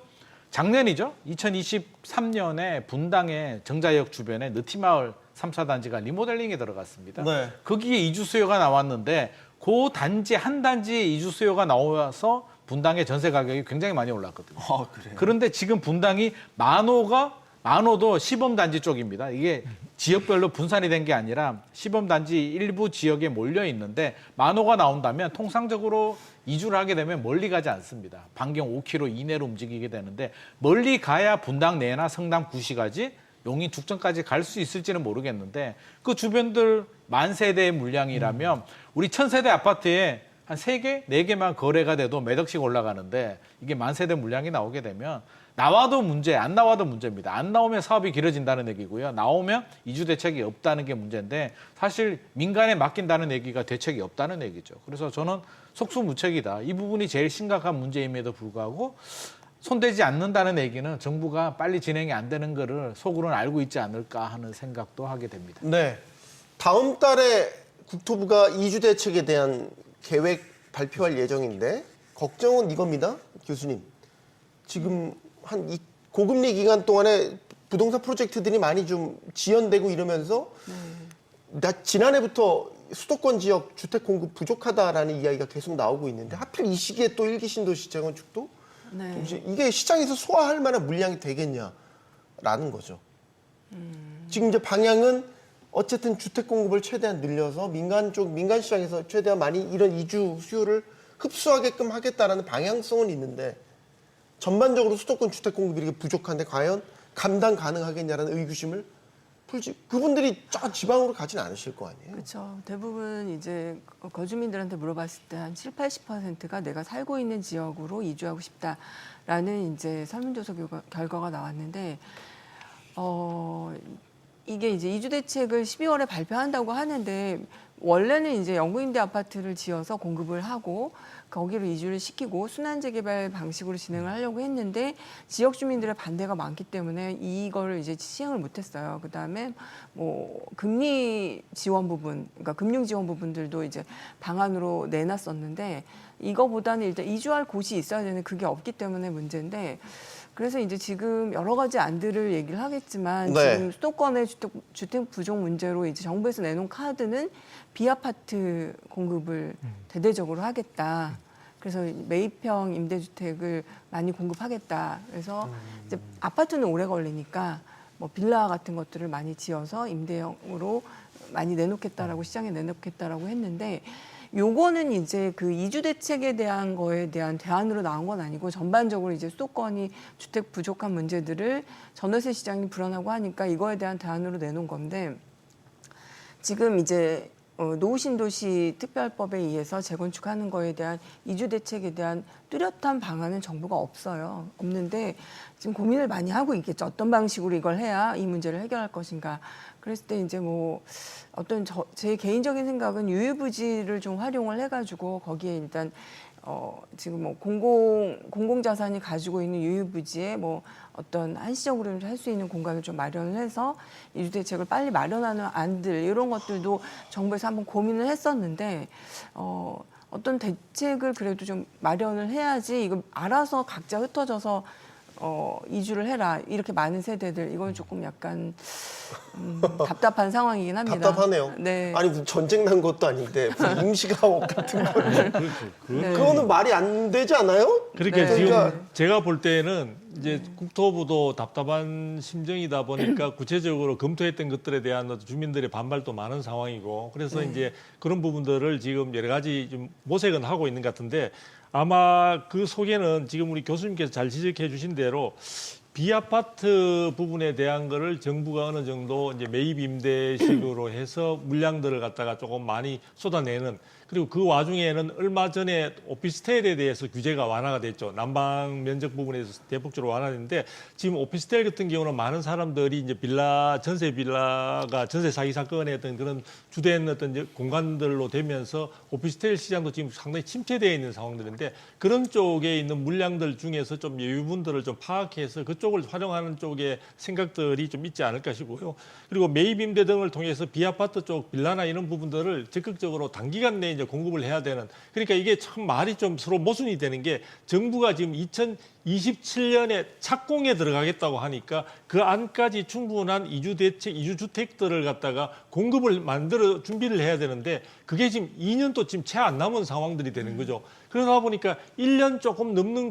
작년이죠. 2023년에 분당의 정자역 주변에 느티마을 3차 단지가 리모델링에 들어갔습니다. 네. 거기에 이주 수요가 나왔는데 그 단지 한 단지에 이주 수요가 나와서 분당의 전세 가격이 굉장히 많이 올랐거든요. 그래요? 그런데 지금 분당이 만호도 시범단지 쪽입니다. 이게 지역별로 분산이 된 게 아니라 시범단지 일부 지역에 몰려 있는데 만호가 나온다면 통상적으로 이주를 하게 되면 멀리 가지 않습니다. 반경 5km 이내로 움직이게 되는데 멀리 가야 분당 내나 성남 구시 가지 용인 죽전까지 갈 수 있을지는 모르겠는데 그 주변들 만 세대의 물량이라면 우리 1000세대 아파트에 한 3개, 4개만 거래가 돼도 몇 억씩 올라가는데 이게 만 세대 물량이 나오게 되면 나와도 문제, 안 나와도 문제입니다. 안 나오면 사업이 길어진다는 얘기고요. 나오면 이주 대책이 없다는 게 문제인데 사실 민간에 맡긴다는 얘기가 대책이 없다는 얘기죠. 그래서 저는 속수무책이다. 이 부분이 제일 심각한 문제임에도 불구하고 손대지 않는다는 얘기는 정부가 빨리 진행이 안 되는 거를 속으로는 알고 있지 않을까 하는 생각도 하게 됩니다. 네. 다음 달에 국토부가 이주 대책에 대한 계획 발표할 예정인데 걱정은 이겁니다. 교수님. 지금 한 이 고금리 기간 동안에 부동산 프로젝트들이 많이 좀 지연되고 이러면서 지난해부터 수도권 지역 주택 공급 부족하다라는 이야기가 계속 나오고 있는데 하필 이 시기에 또 일기 신도시 재건축도 동시에 이게 시장에서 소화할 만한 물량이 되겠냐라는 거죠. 지금 이제 방향은 어쨌든 주택 공급을 최대한 늘려서 민간 시장에서 최대한 많이 이런 이주 수요를 흡수하게끔 하겠다라는 방향성은 있는데 전반적으로 수도권 주택 공급이 이렇게 부족한데 과연 감당 가능하겠냐라는 의구심을 풀지 그분들이 저 지방으로 가진 않으실 거 아니에요. 그렇죠. 대부분 이제 거주민들한테 물어봤을 때 한 70~80%가 내가 살고 있는 지역으로 이주하고 싶다라는 이제 설문조사 결과가 나왔는데 이게 이제 이주 대책을 12월에 발표한다고 하는데 원래는 이제 영구임대 아파트를 지어서 공급을 하고 거기로 이주를 시키고 순환재개발 방식으로 진행을 하려고 했는데 지역 주민들의 반대가 많기 때문에 이거를 이제 시행을 못했어요. 그 다음에 뭐 금리 지원 부분, 그러니까 금융 지원 부분들도 이제 방안으로 내놨었는데 이거보다는 일단 이주할 곳이 있어야 되는 그게 없기 때문에 문제인데. 그래서 이제 지금 여러 가지 안들을 얘기를 하겠지만 네. 지금 수도권의 주택 부족 문제로 이제 정부에서 내놓은 카드는 비아파트 공급을 대대적으로 하겠다. 그래서 매입형 임대주택을 많이 공급하겠다. 그래서 이제 아파트는 오래 걸리니까 뭐 빌라 같은 것들을 많이 지어서 임대형으로 많이 내놓겠다라고 시장에 내놓겠다라고 했는데 요거는 이제 그 이주 대책에 대한 거에 대한 대안으로 나온 건 아니고 전반적으로 이제 수도권이 주택 부족한 문제들을 전월세 시장이 불안하고 하니까 이거에 대한 대안으로 내놓은 건데 지금 이제 노후신도시 특별법에 의해서 재건축하는 거에 대한 이주 대책에 대한 뚜렷한 방안은 정부가 없어요. 없는데 지금 고민을 많이 하고 있겠죠. 어떤 방식으로 이걸 해야 이 문제를 해결할 것인가. 그랬을 때 이제 뭐 어떤 제 개인적인 생각은 유휴부지를 좀 활용을 해가지고 거기에 일단 지금 뭐 공공자산이 가지고 있는 유휴부지에 뭐 어떤 한시적으로 할 수 있는 공간을 좀 마련을 해서 이주 대책을 빨리 마련하는 안들 이런 것들도 정부에서 한번 고민을 했었는데 어떤 대책을 그래도 좀 마련을 해야지 이거 알아서 각자 흩어져서 이주를 해라 이렇게 많은 세대들 이건 조금 약간 답답한 상황이긴 합니다. 답답하네요. 네. 아니 무슨 전쟁 난 것도 아닌데 무슨 임시가옥 같은 거 네. 그거는 말이 안 되지 않아요? 그러니까 네. 지금 그러니까 제가 볼 때는 이제 국토부도 답답한 심정이다 보니까 구체적으로 검토했던 것들에 대한 어떤 주민들의 반발도 많은 상황이고 그래서 이제 그런 부분들을 지금 여러 가지 좀 모색은 하고 있는 것 같은데 아마 그 속에는 지금 우리 교수님께서 잘 지적해 주신 대로 비아파트 부분에 대한 거를 정부가 어느 정도 이제 매입 임대식으로 해서 물량들을 갖다가 조금 많이 쏟아내는 그리고 그 와중에는 얼마 전에 오피스텔에 대해서 규제가 완화가 됐죠. 난방 면적 부분에서 대폭적으로 완화됐는데 지금 오피스텔 같은 경우는 많은 사람들이 이제 전세 빌라가 전세 사기 사건의 어떤 그런 주된 어떤 공간들로 되면서 오피스텔 시장도 지금 상당히 침체되어 있는 상황들인데 그런 쪽에 있는 물량들 중에서 좀 여유분들을 좀 파악해서 그쪽을 활용하는 쪽에 생각들이 좀 있지 않을까 싶고요. 그리고 매입 임대 등을 통해서 비아파트 쪽 빌라나 이런 부분들을 적극적으로 단기간 내에 이제 공급을 해야 되는 그러니까 이게 참 말이 좀 서로 모순이 되는 게 정부가 지금 2027년에 착공에 들어가겠다고 하니까 그 안까지 충분한 이주 주택들을 갖다가 공급을 만들어 준비를 해야 되는데 그게 지금 2년도 지금 채 안 남은 상황들이 되는 거죠. 그러다 보니까 1년 조금 넘는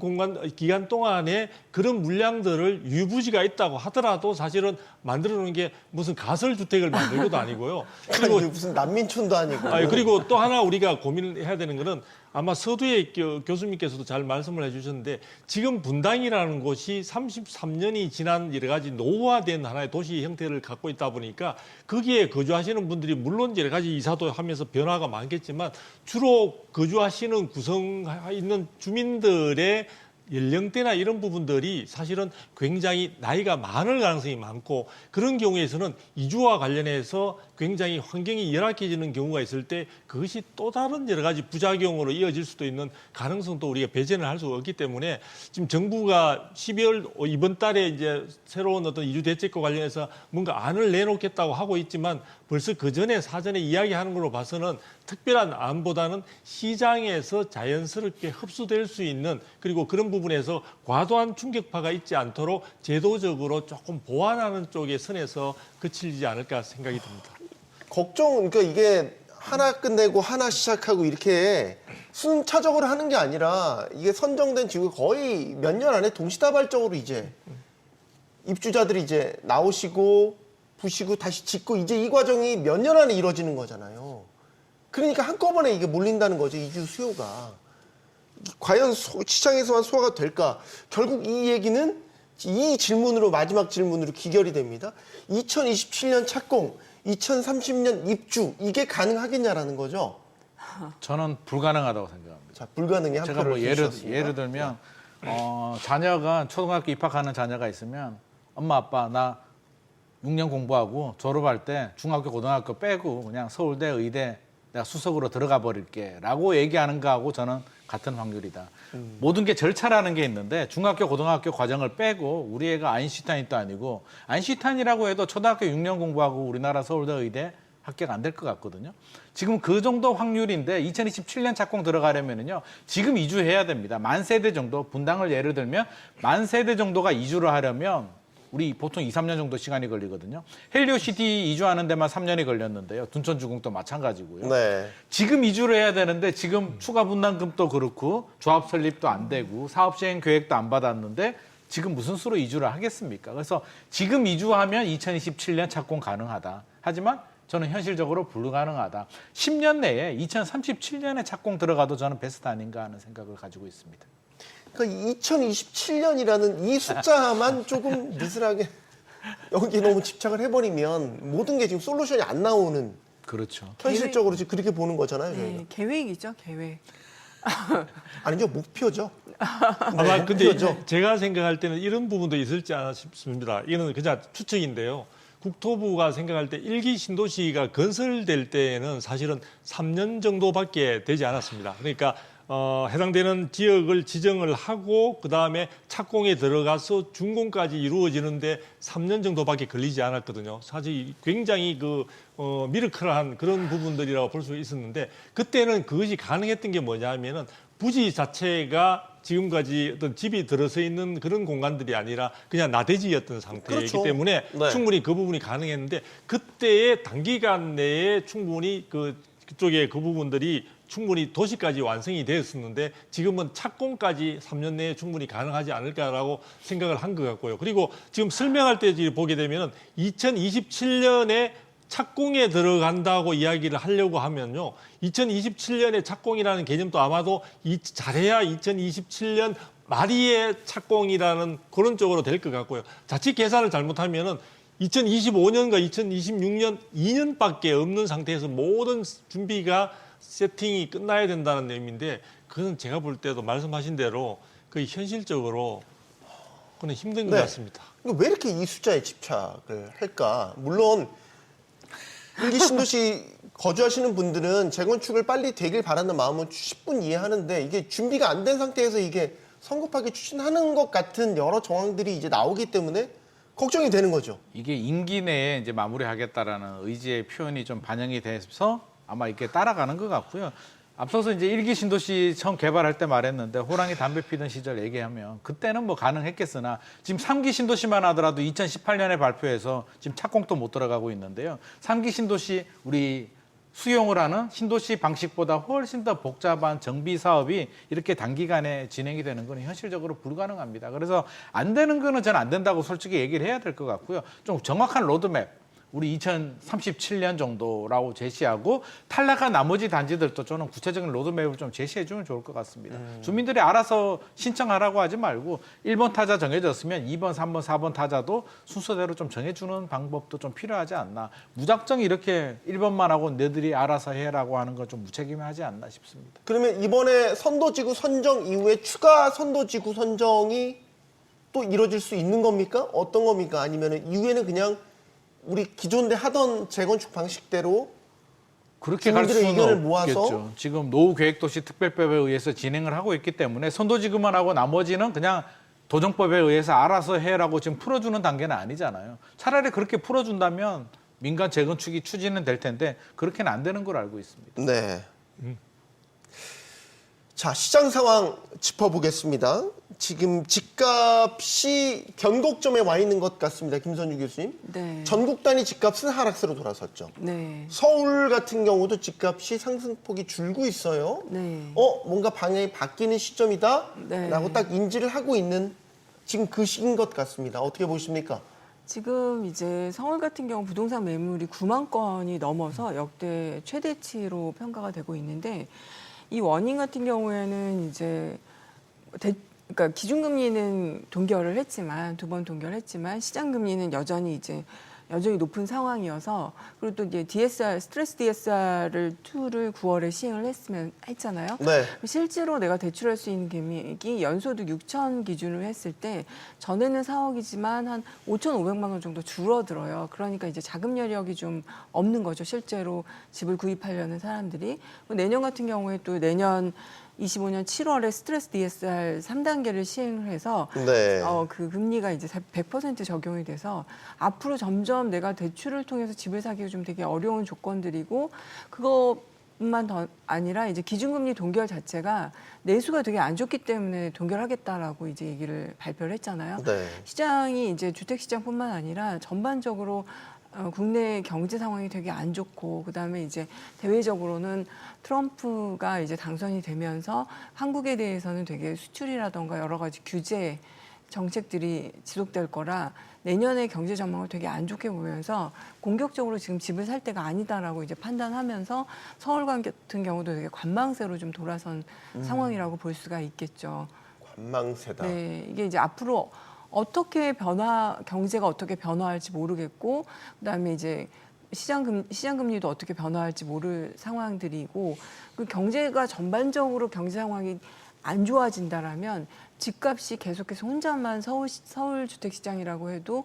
기간 동안에 그런 물량들을 유부지가 있다고 하더라도 사실은 만들어 놓은 게 무슨 가설주택을 만들 것도 아니고요. 그리고 무슨 난민촌도 아니고 그리고 또 하나 우리가 고민을 해야 되는 거는 아마 서두에 교수님께서도 잘 말씀을 해주셨는데 지금 분당이라는 곳이 33년이 지난 여러 가지 노후화된 하나의 도시 형태를 갖고 있다 보니까 거기에 거주하시는 분들이 물론 여러 가지 이사도 하면서 변화가 많겠지만 주로 거주하시는 구성 있는 주민들의 연령대나 이런 부분들이 사실은 굉장히 나이가 많을 가능성이 많고 그런 경우에서는 이주와 관련해서 굉장히 환경이 열악해지는 경우가 있을 때 그것이 또 다른 여러 가지 부작용으로 이어질 수도 있는 가능성도 우리가 배제를 할 수가 없기 때문에 지금 정부가 12월 이번 달에 이제 새로운 어떤 이주 대책과 관련해서 뭔가 안을 내놓겠다고 하고 있지만 벌써 그 전에 사전에 이야기하는 걸로 봐서는 특별한 안보다는 시장에서 자연스럽게 흡수될 수 있는 그리고 그런 부분에서 과도한 충격파가 있지 않도록 제도적으로 조금 보완하는 쪽의 선에서 그치지 않을까 생각이 듭니다. 그러니까 이게 하나 끝내고 하나 시작하고 이렇게 순차적으로 하는 게 아니라 이게 선정된 지구 거의 몇 년 안에 동시다발적으로 이제 입주자들이 이제 나오시고 부시고 다시 짓고 이제 이 과정이 몇 년 안에 이루어지는 거잖아요. 그러니까 한꺼번에 이게 몰린다는 거죠. 이주 수요가. 과연 시장에서만 소화가 될까? 결국 이 얘기는 이 질문으로 마지막 질문으로 기결이 됩니다. 2027년 착공, 2030년 입주 이게 가능하겠냐라는 거죠. 저는 불가능하다고 생각합니다. 자, 불가능해 한 제가 표를 뭐 주셨습니다. 예를 들면 자녀가 초등학교 입학하는 자녀가 있으면 엄마 아빠 나 6년 공부하고 졸업할 때 중학교 고등학교 빼고 그냥 서울대 의대 내가 수석으로 들어가 버릴게 라고 얘기하는 거하고 저는 같은 확률이다. 모든 게 절차라는 게 있는데 중학교 고등학교 과정을 빼고 우리 애가 아인슈타인도 아니고 아인슈타인이라고 해도 초등학교 6년 공부하고 우리나라 서울대 의대 합격 안 될 것 같거든요. 지금 그 정도 확률인데 2027년 착공 들어가려면요. 지금 이주해야 됩니다. 만 세대 정도 분당을 예를 들면 만 세대 정도가 이주를 하려면 우리 보통 2, 3년 정도 시간이 걸리거든요. 헬리오시티 이주하는 데만 3년이 걸렸는데요. 둔천주공도 마찬가지고요. 네. 지금 이주를 해야 되는데 지금 추가 분담금도 그렇고 조합 설립도 안 되고 사업 시행 계획도 안 받았는데 지금 무슨 수로 이주를 하겠습니까? 그래서 지금 이주하면 2027년 착공 가능하다. 하지만 저는 현실적으로 불가능하다. 10년 내에 2037년에 착공 들어가도 저는 베스트 아닌가 하는 생각을 가지고 있습니다. 그러니까 2027년이라는 이 숫자만 조금 느슨하게 여기 너무 집착을 해버리면 모든 게 지금 솔루션이 안 나오는 그렇죠. 현실적으로 지금 그렇게 보는 거잖아요. 저희가. 네, 계획이죠, 계획. 아니죠, 목표죠. 아마 근데 목표죠. 제가 생각할 때는 이런 부분도 있을지 않아 싶습니다. 이거는 그냥 추측인데요. 국토부가 생각할 때 1기 신도시가 건설될 때에는 사실은 3년 정도밖에 되지 않았습니다. 그러니까 해당되는 지역을 지정을 하고 그다음에 착공에 들어가서 준공까지 이루어지는데 3년 정도밖에 걸리지 않았거든요. 사실 굉장히 미라클한 그런 부분들이라고 볼 수 있었는데 그때는 그것이 가능했던 게 뭐냐면은 부지 자체가 지금까지 어떤 집이 들어서 있는 그런 공간들이 아니라 그냥 나대지였던 상태이기 그렇죠. 때문에 네. 충분히 그 부분이 가능했는데 그때의 단기간 내에 충분히 그쪽에 그 부분들이 충분히 도시까지 완성이 되었었는데 지금은 착공까지 3년 내에 충분히 가능하지 않을까라고 생각을 한 것 같고요. 그리고 지금 설명할 때 보게 되면은 2027년에 착공에 들어간다고 이야기를 하려고 하면요. 2027년에 착공이라는 개념도 아마도 잘해야 2027년 말이에 착공이라는 그런 쪽으로 될 것 같고요. 자칫 계산을 잘못하면은 2025년과 2026년 2년밖에 없는 상태에서 모든 준비가 세팅이 끝나야 된다는 내용인데 그건 제가 볼 때도 말씀하신 대로 거의 현실적으로 그건 힘든 것 네. 같습니다. 왜 이렇게 이 숫자에 집착을 할까? 물론 일기 신도시 거주하시는 분들은 재건축을 빨리 되길 바라는 마음은 10분 이해하는데 이게 준비가 안 된 상태에서 이게 성급하게 추진하는 것 같은 여러 정황들이 이제 나오기 때문에 걱정이 되는 거죠. 이게 임기 내에 이제 마무리하겠다라는 의지의 표현이 좀 반영이 돼서 아마 이렇게 따라가는 것 같고요. 앞서서 이제 1기 신도시 처음 개발할 때 말했는데 호랑이 담배 피던 시절 얘기하면 그때는 뭐 가능했겠으나 지금 3기 신도시만 하더라도 2018년에 발표해서 지금 착공도 못 들어가고 있는데요. 3기 신도시 우리 수용을 하는 신도시 방식보다 훨씬 더 복잡한 정비 사업이 이렇게 단기간에 진행이 되는 건 현실적으로 불가능합니다. 그래서 안 되는 거는 저는 안 된다고 솔직히 얘기를 해야 될 것 같고요. 좀 정확한 로드맵 우리 2037년 정도라고 제시하고 탈락한 나머지 단지들도 저는 구체적인 로드맵을 좀 제시해 주면 좋을 것 같습니다. 주민들이 알아서 신청하라고 하지 말고 1번 타자 정해졌으면 2번, 3번, 4번 타자도 순서대로 좀 정해주는 방법도 좀 필요하지 않나. 무작정 이렇게 1번만 하고 너희들이 알아서 해라고 하는 건 좀 무책임하지 않나 싶습니다. 그러면 이번에 선도지구 선정 이후에 추가 선도지구 선정이 또 이루어질 수 있는 겁니까? 어떤 겁니까? 아니면 이후에는 그냥 우리 기존에 하던 재건축 방식대로 그렇게 갈 주민들의 수는 의견을 모아서? 없겠죠. 지금 노후계획도시 특별법에 의해서 진행을 하고 있기 때문에 선도지구만 하고 나머지는 그냥 도정법에 의해서 알아서 해라고 지금 풀어주는 단계는 아니잖아요. 차라리 그렇게 풀어준다면 민간 재건축이 추진은 될 텐데 그렇게는 안 되는 걸 알고 있습니다. 네. 자, 시장 상황 짚어보겠습니다. 지금 집값이 변곡점에 와 있는 것 같습니다. 김선주 교수님. 네. 전국 단위 집값은 하락세로 돌아섰죠. 네. 서울 같은 경우도 집값이 상승폭이 줄고 있어요. 네. 뭔가 방향이 바뀌는 시점이다 네. 라고 딱 인지를 하고 있는 지금 그 시기인 것 같습니다. 어떻게 보십니까? 지금 이제 서울 같은 경우 부동산 매물이 9만 건이 넘어서 역대 최대치로 평가가 되고 있는데 이 원인 같은 경우에는 이제 그러니까 기준금리는 동결을 했지만 2번 동결했지만 시장금리는 여전히 높은 상황이어서 그리고 또 이제 DSR 스트레스 DSR을 2를 9월에 시행을 했잖아요. 네. 실제로 내가 대출할 수 있는 금액이 연소득 6천 기준으로 했을 때 전에는 4억이지만 한 5,500만 원 정도 줄어들어요. 그러니까 이제 자금 여력이 좀 없는 거죠. 실제로 집을 구입하려는 사람들이. 내년 같은 경우에 또 내년 25년 7월에 스트레스 DSR 3단계를 시행을 해서 네. 그 금리가 이제 100% 적용이 돼서 앞으로 점점 내가 대출을 통해서 집을 사기가 좀 되게 어려운 조건들이고 그것뿐만 더 아니라 이제 기준금리 동결 자체가 내수가 되게 안 좋기 때문에 동결하겠다라고 이제 얘기를 발표를 했잖아요. 네. 시장이 이제 주택 시장뿐만 아니라 전반적으로 국내 경제 상황이 되게 안 좋고 그다음에 이제 대외적으로는 트럼프가 이제 당선이 되면서 한국에 대해서는 되게 수출이라던가 여러 가지 규제 정책들이 지속될 거라 내년의 경제 전망을 되게 안 좋게 보면서 공격적으로 지금 집을 살 때가 아니다라고 이제 판단하면서 서울 같은 경우도 되게 관망세로 좀 돌아선 상황이라고 볼 수가 있겠죠. 관망세다. 네, 이게 이제 앞으로 경제가 어떻게 변화할지 모르겠고, 그다음에 이제 시장금리도 어떻게 변화할지 모를 상황들이고, 그 경제가 전반적으로 경제 상황이 안 좋아진다라면 집값이 계속해서 혼자만 서울 주택시장이라고 해도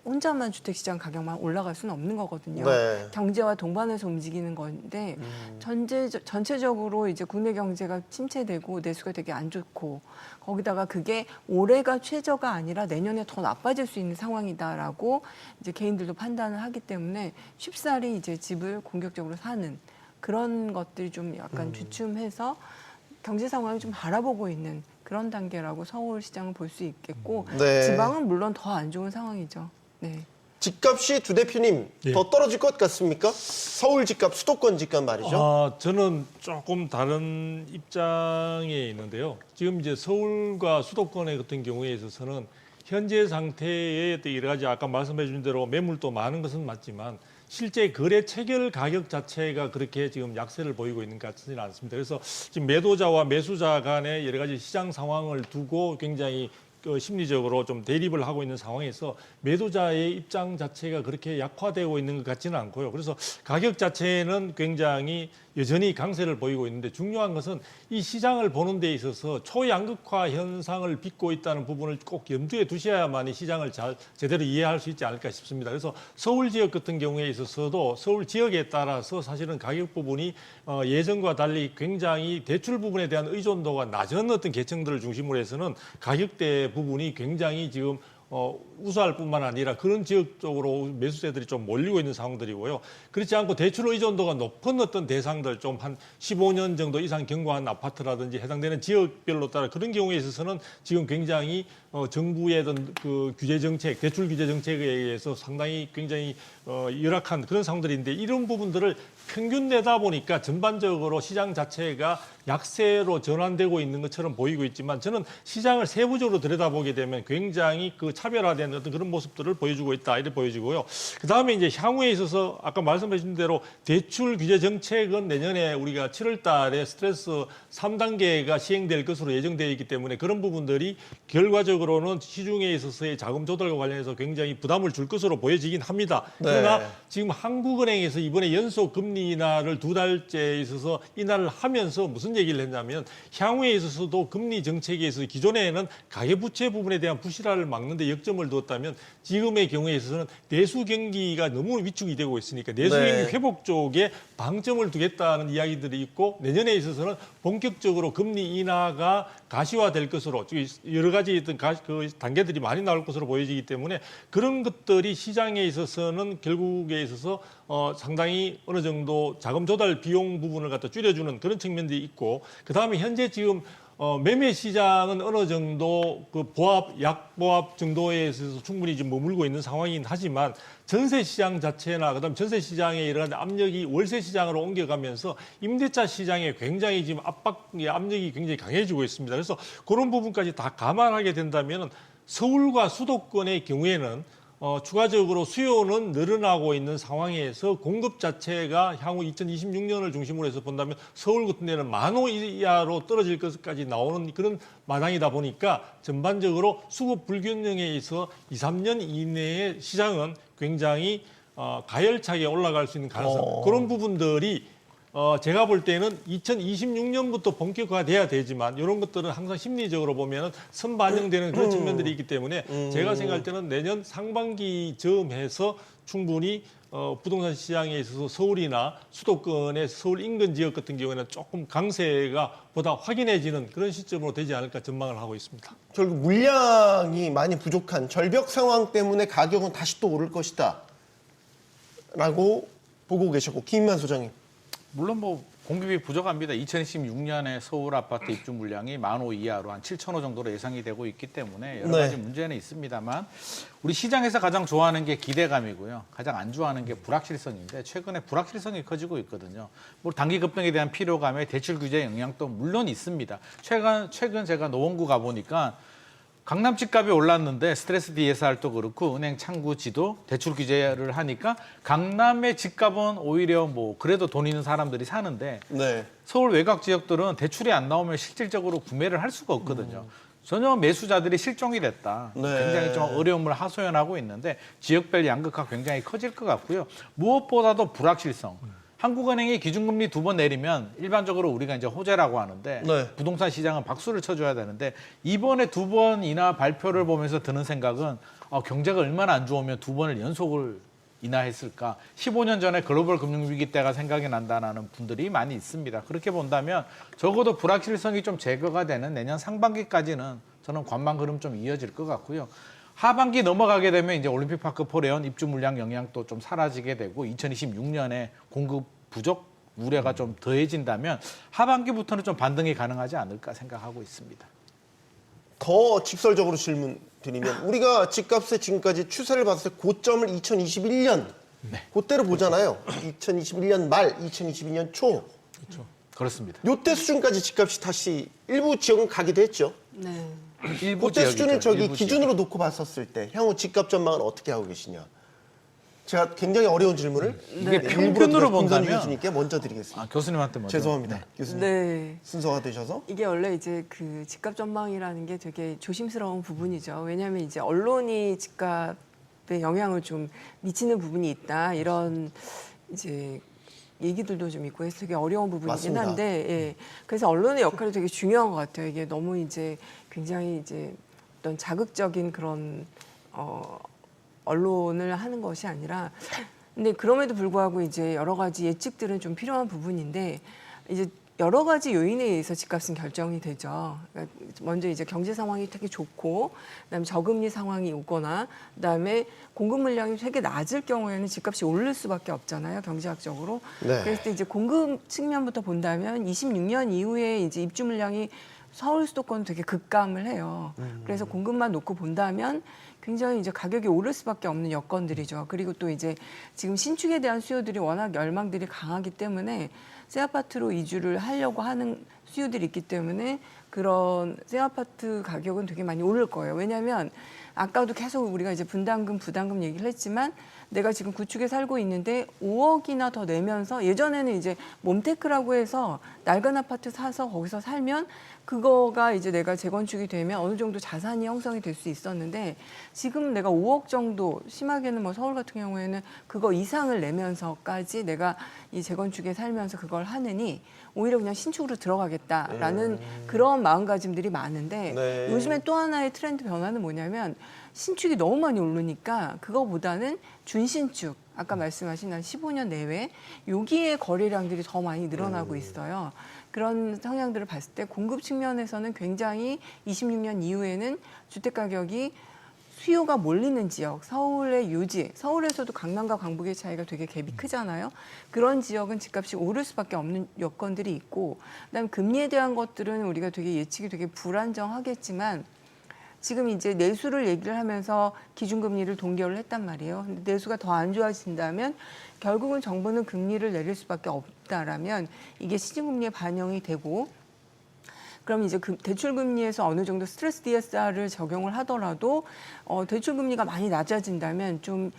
혼자만 주택시장 가격만 올라갈 수는 없는 거거든요. 네. 경제와 동반해서 움직이는 건데 전체적으로 이제 국내 경제가 침체되고 내수가 되게 안 좋고 거기다가 그게 올해가 최저가 아니라 내년에 더 나빠질 수 있는 상황이다라고 이제 개인들도 판단을 하기 때문에 쉽사리 이제 집을 공격적으로 사는 그런 것들이 좀 약간 주춤해서 경제 상황을 좀 바라보고 있는 그런 단계라고 서울 시장을 볼 수 있겠고 네. 지방은 물론 더 안 좋은 상황이죠. 네. 집값이 두 대표님 예. 더 떨어질 것 같습니까? 서울 집값, 수도권 집값 말이죠. 저는 조금 다른 입장에 있는데요. 지금 이제 서울과 수도권의 같은 경우에 있어서는 현재 상태에 여러 가지 아까 말씀해 주신 대로 매물도 많은 것은 맞지만 실제 거래 체결 가격 자체가 그렇게 지금 약세를 보이고 있는 것 같지는 않습니다. 그래서 지금 매도자와 매수자 간의 여러 가지 시장 상황을 두고 굉장히 심리적으로 좀 대립을 하고 있는 상황에서 매도자의 입장 자체가 그렇게 약화되고 있는 것 같지는 않고요. 그래서 가격 자체는 굉장히 여전히 강세를 보이고 있는데 중요한 것은 이 시장을 보는 데 있어서 초양극화 현상을 빚고 있다는 부분을 꼭 염두에 두셔야만이 시장을 제대로 이해할 수 있지 않을까 싶습니다. 그래서 서울 지역 같은 경우에 있어서도 서울 지역에 따라서 사실은 가격 부분이 예전과 달리 굉장히 대출 부분에 대한 의존도가 낮은 어떤 계층들을 중심으로 해서는 가격대 부분이 굉장히 지금 우수할 뿐만 아니라 그런 지역 쪽으로 매수세들이 좀 몰리고 있는 상황들이고요. 그렇지 않고 대출 의존도가 높은 어떤 대상들 좀 한 15년 정도 이상 경과한 아파트라든지 해당되는 지역별로 따라 그런 경우에 있어서는 지금 굉장히 정부의 어떤 그 규제 정책, 대출 규제 정책에 의해서 상당히 굉장히 열악한 그런 상황들인데 이런 부분들을 평균 내다 보니까 전반적으로 시장 자체가 약세로 전환되고 있는 것처럼 보이고 있지만 저는 시장을 세부적으로 들여다보게 되면 굉장히 그 차별화된 어떤 그런 모습들을 보여주고 있다 이렇게 보여지고요. 그 다음에 이제 향후에 있어서 아까 말씀하신 대로 대출 규제 정책은 내년에 우리가 7월달에 스트레스 3단계가 시행될 것으로 예정되어 있기 때문에 그런 부분들이 결과적으로는 시중에 있어서의 자금 조달과 관련해서 굉장히 부담을 줄 것으로 보여지긴 합니다. 그러나 네. 지금 한국은행에서 이번에 연속 금리 인하를 2달째에 있어서 인하를 하면서 무슨 얘기를 했냐면 향후에 있어서도 금리 정책에 있어서 기존에는 가계부채 부분에 대한 부실화를 막는 데 역점을 두었다면 지금의 경우에 있어서는 내수 경기가 너무 위축이 되고 있으니까 내수 네. 경기 회복 쪽에 방점을 두겠다는 이야기들이 있고 내년에 있어서는 본격적으로 금리 인하가 가시화될 것으로 여러 가지 어떤 그 단계들이 많이 나올 것으로 보여지기 때문에 그런 것들이 시장에 있어서는 결국에 있어서 상당히 어느 정도 자금 조달 비용 부분을 갖다 줄여주는 그런 측면들이 있고 그다음에 현재 지금 매매 시장은 어느 정도 그 약보합 정도에 있어서 충분히 지금 머물고 있는 상황이긴 하지만 전세 시장 자체나 그다음 전세 시장의 여러 가지 압력이 월세 시장으로 옮겨가면서 임대차 시장에 굉장히 지금 압력이 굉장히 강해지고 있습니다. 그래서 그런 부분까지 다 감안하게 된다면 서울과 수도권의 경우에는 추가적으로 수요는 늘어나고 있는 상황에서 공급 자체가 향후 2026년을 중심으로 해서 본다면 서울 같은 데는 10,000호 이하로 떨어질 것까지 나오는 그런 마당이다 보니까 전반적으로 수급 불균형에 있어 2, 3년 이내에 시장은 굉장히 가열차게 올라갈 수 있는 가능성 그런 부분들이 제가 볼 때는 2026년부터 본격화돼야 되지만 이런 것들은 항상 심리적으로 보면 선반영되는 그런 측면들이 있기 때문에 제가 생각할 때는 내년 상반기 즈음해서 충분히 부동산 시장에 있어서 서울이나 수도권의 서울 인근 지역 같은 경우에는 조금 강세가 보다 확인해지는 그런 시점으로 되지 않을까 전망을 하고 있습니다. 결국 물량이 많이 부족한 절벽 상황 때문에 가격은 다시 또 오를 것이다 라고 보고 계셨고 김인만 소장님. 물론 뭐 공급이 부족합니다. 2016년에 서울 아파트 입주 물량이 10,000호 이하로 한 7,000호 정도로 예상이 되고 있기 때문에 여러 가지 문제는 있습니다만 우리 시장에서 가장 좋아하는 게 기대감이고요. 가장 안 좋아하는 게 불확실성인데 최근에 불확실성이 커지고 있거든요. 뭐 단기 급등에 대한 피로감에 대출 규제 영향도 물론 있습니다. 최근 제가 노원구 가보니까 강남 집값이 올랐는데 스트레스 DSR도 그렇고 은행 창구 지도 대출 규제를 하니까 강남의 집값은 오히려 뭐 그래도 돈 있는 사람들이 사는데 네. 서울 외곽 지역들은 대출이 안 나오면 실질적으로 구매를 할 수가 없거든요. 전혀 매수자들이 실종이 됐다. 네. 굉장히 좀 어려움을 하소연하고 있는데 지역별 양극화 굉장히 커질 것 같고요. 무엇보다도 불확실성. 한국은행이 기준금리 2번 내리면 일반적으로 우리가 이제 호재라고 하는데 네. 부동산 시장은 박수를 쳐줘야 되는데 이번에 2번 인하 발표를 보면서 드는 생각은 경제가 얼마나 안 좋으면 2번을 연속을 인하했을까. 15년 전에 글로벌 금융위기 때가 생각이 난다는 분들이 많이 있습니다. 그렇게 본다면 적어도 불확실성이 좀 제거가 되는 내년 상반기까지는 저는 관망 흐름 좀 이어질 것 같고요. 하반기 넘어가게 되면 이제 올림픽파크 포레온 입주 물량 영향도 좀 사라지게 되고 2026년에 공급 부족 우려가 좀 더해진다면 하반기부터는 좀 반등이 가능하지 않을까 생각하고 있습니다. 더 직설적으로 질문 드리면 우리가 집값의 지금까지 추세를 봤을 때 고점을 2021년 그때로 보잖아요. 2021년 말, 2022년 초. 그렇습니다. 요때 수준까지 집값이 다시 일부 지역은 가기도 했죠. 네. 일부 그때 수준을 지역이죠. 저기 일부 기준으로 놓고 봤었을 때 향후 집값 전망은 어떻게 하고 계시냐? 제가 굉장히 어려운 질문을 이게 일부러 평균으로 김선주 본다면 교수님께 먼저 드리겠습니다. 교수님한테 먼저. 죄송합니다, 교수님. 네. 순서가 되셔서. 이게 원래 이제 그 집값 전망이라는 게 되게 조심스러운 부분이죠. 왜냐하면 이제 언론이 집값에 영향을 좀 미치는 부분이 있다. 이런 이제 얘기들도 좀 있고 해서 되게 어려운 부분이긴 맞습니다. 한데, 예. 그래서 언론의 역할이 되게 중요한 것 같아요. 이게 너무 이제 굉장히 이제 어떤 자극적인 그런 언론을 하는 것이 아니라, 근데 그럼에도 불구하고 이제 여러 가지 예측들은 좀 필요한 부분인데, 이제 여러 가지 요인에 의해서 집값은 결정이 되죠. 그러니까 먼저 이제 경제 상황이 되게 좋고, 그다음에 저금리 상황이 오거나, 그다음에 공급 물량이 되게 낮을 경우에는 집값이 오를 수밖에 없잖아요, 경제학적으로. 네. 그래서 이제 공급 측면부터 본다면 26년 이후에 이제 입주 물량이 서울 수도권 되게 급감을 해요. 그래서 공급만 놓고 본다면 굉장히 이제 가격이 오를 수밖에 없는 여건들이죠. 그리고 또 이제 지금 신축에 대한 수요들이 워낙 열망들이 강하기 때문에 새 아파트로 이주를 하려고 하는 수요들이 있기 때문에 그런 새 아파트 가격은 되게 많이 오를 거예요. 왜냐하면 아까도 계속 우리가 이제 분담금, 부담금 얘기를 했지만 내가 지금 구축에 살고 있는데 5억이나 더 내면서 예전에는 이제 몬테크라고 해서 낡은 아파트 사서 거기서 살면 그거가 이제 내가 재건축이 되면 어느 정도 자산이 형성이 될 수 있었는데 지금 내가 5억 정도 심하게는 뭐 서울 같은 경우에는 그거 이상을 내면서까지 내가 이 재건축에 살면서 그걸 하느니 오히려 그냥 신축으로 들어가겠다라는 그런 마음가짐들이 많은데 네. 요즘에 또 하나의 트렌드 변화는 뭐냐면 신축이 너무 많이 오르니까 그거보다는 준신축 아까 말씀하신 한 15년 내외 여기에 거래량들이 더 많이 늘어나고 있어요. 그런 성향들을 봤을 때 공급 측면에서는 굉장히 26년 이후에는 주택 가격이 수요가 몰리는 지역, 서울의 유지, 서울에서도 강남과 강북의 차이가 되게 갭이 크잖아요. 그런 지역은 집값이 오를 수밖에 없는 여건들이 있고 그다음에 금리에 대한 것들은 우리가 되게 예측이 되게 불안정하겠지만 지금 이제 내수를 얘기를 하면서 기준금리를 동결을 했단 말이에요. 근데 내수가 더 안 좋아진다면 결국은 정부는 금리를 내릴 수밖에 없다라면 이게 시중금리에 반영이 되고 그럼 이제 대출금리에서 어느 정도 스트레스 DSR을 적용을 하더라도 대출금리가 많이 낮아진다면 좀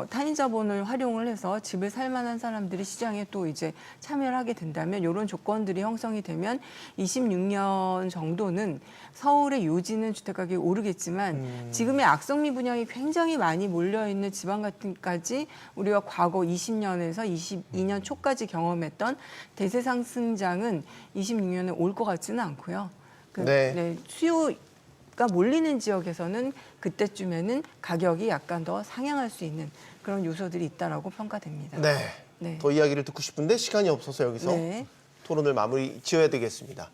타인 자본을 활용을 해서 집을 살 만한 사람들이 시장에 또 이제 참여를 하게 된다면 이런 조건들이 형성이 되면 26년 정도는 서울의 요지는 주택가격이 오르겠지만 지금의 악성미 분양이 굉장히 많이 몰려있는 지방 같은까지 우리가 과거 20년에서 22년 초까지 경험했던 대세 상승장은 26년에 올 것 같지는 않고요. 네. 수요가 몰리는 지역에서는 그때쯤에는 가격이 약간 더 상향할 수 있는 그런 요소들이 있다라고 평가됩니다. 네. 네. 더 이야기를 듣고 싶은데 시간이 없어서 여기서 네. 토론을 마무리 지어야 되겠습니다.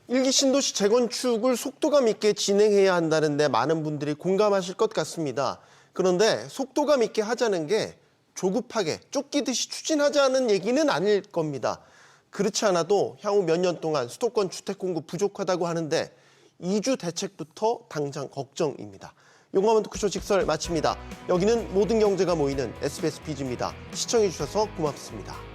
일기 신도시 재건축을 속도감 있게 진행해야 한다는데 많은 분들이 공감하실 것 같습니다. 그런데 속도감 있게 하자는 게 조급하게 쫓기듯이 추진하자는 얘기는 아닐 겁니다. 그렇지 않아도 향후 몇 년 동안 수도권 주택 공급 부족하다고 하는데 이주 대책부터 당장 걱정입니다. 용감한 토크쇼 직설 마칩니다. 여기는 모든 경제가 모이는 SBS 비즈입니다. 시청해주셔서 고맙습니다.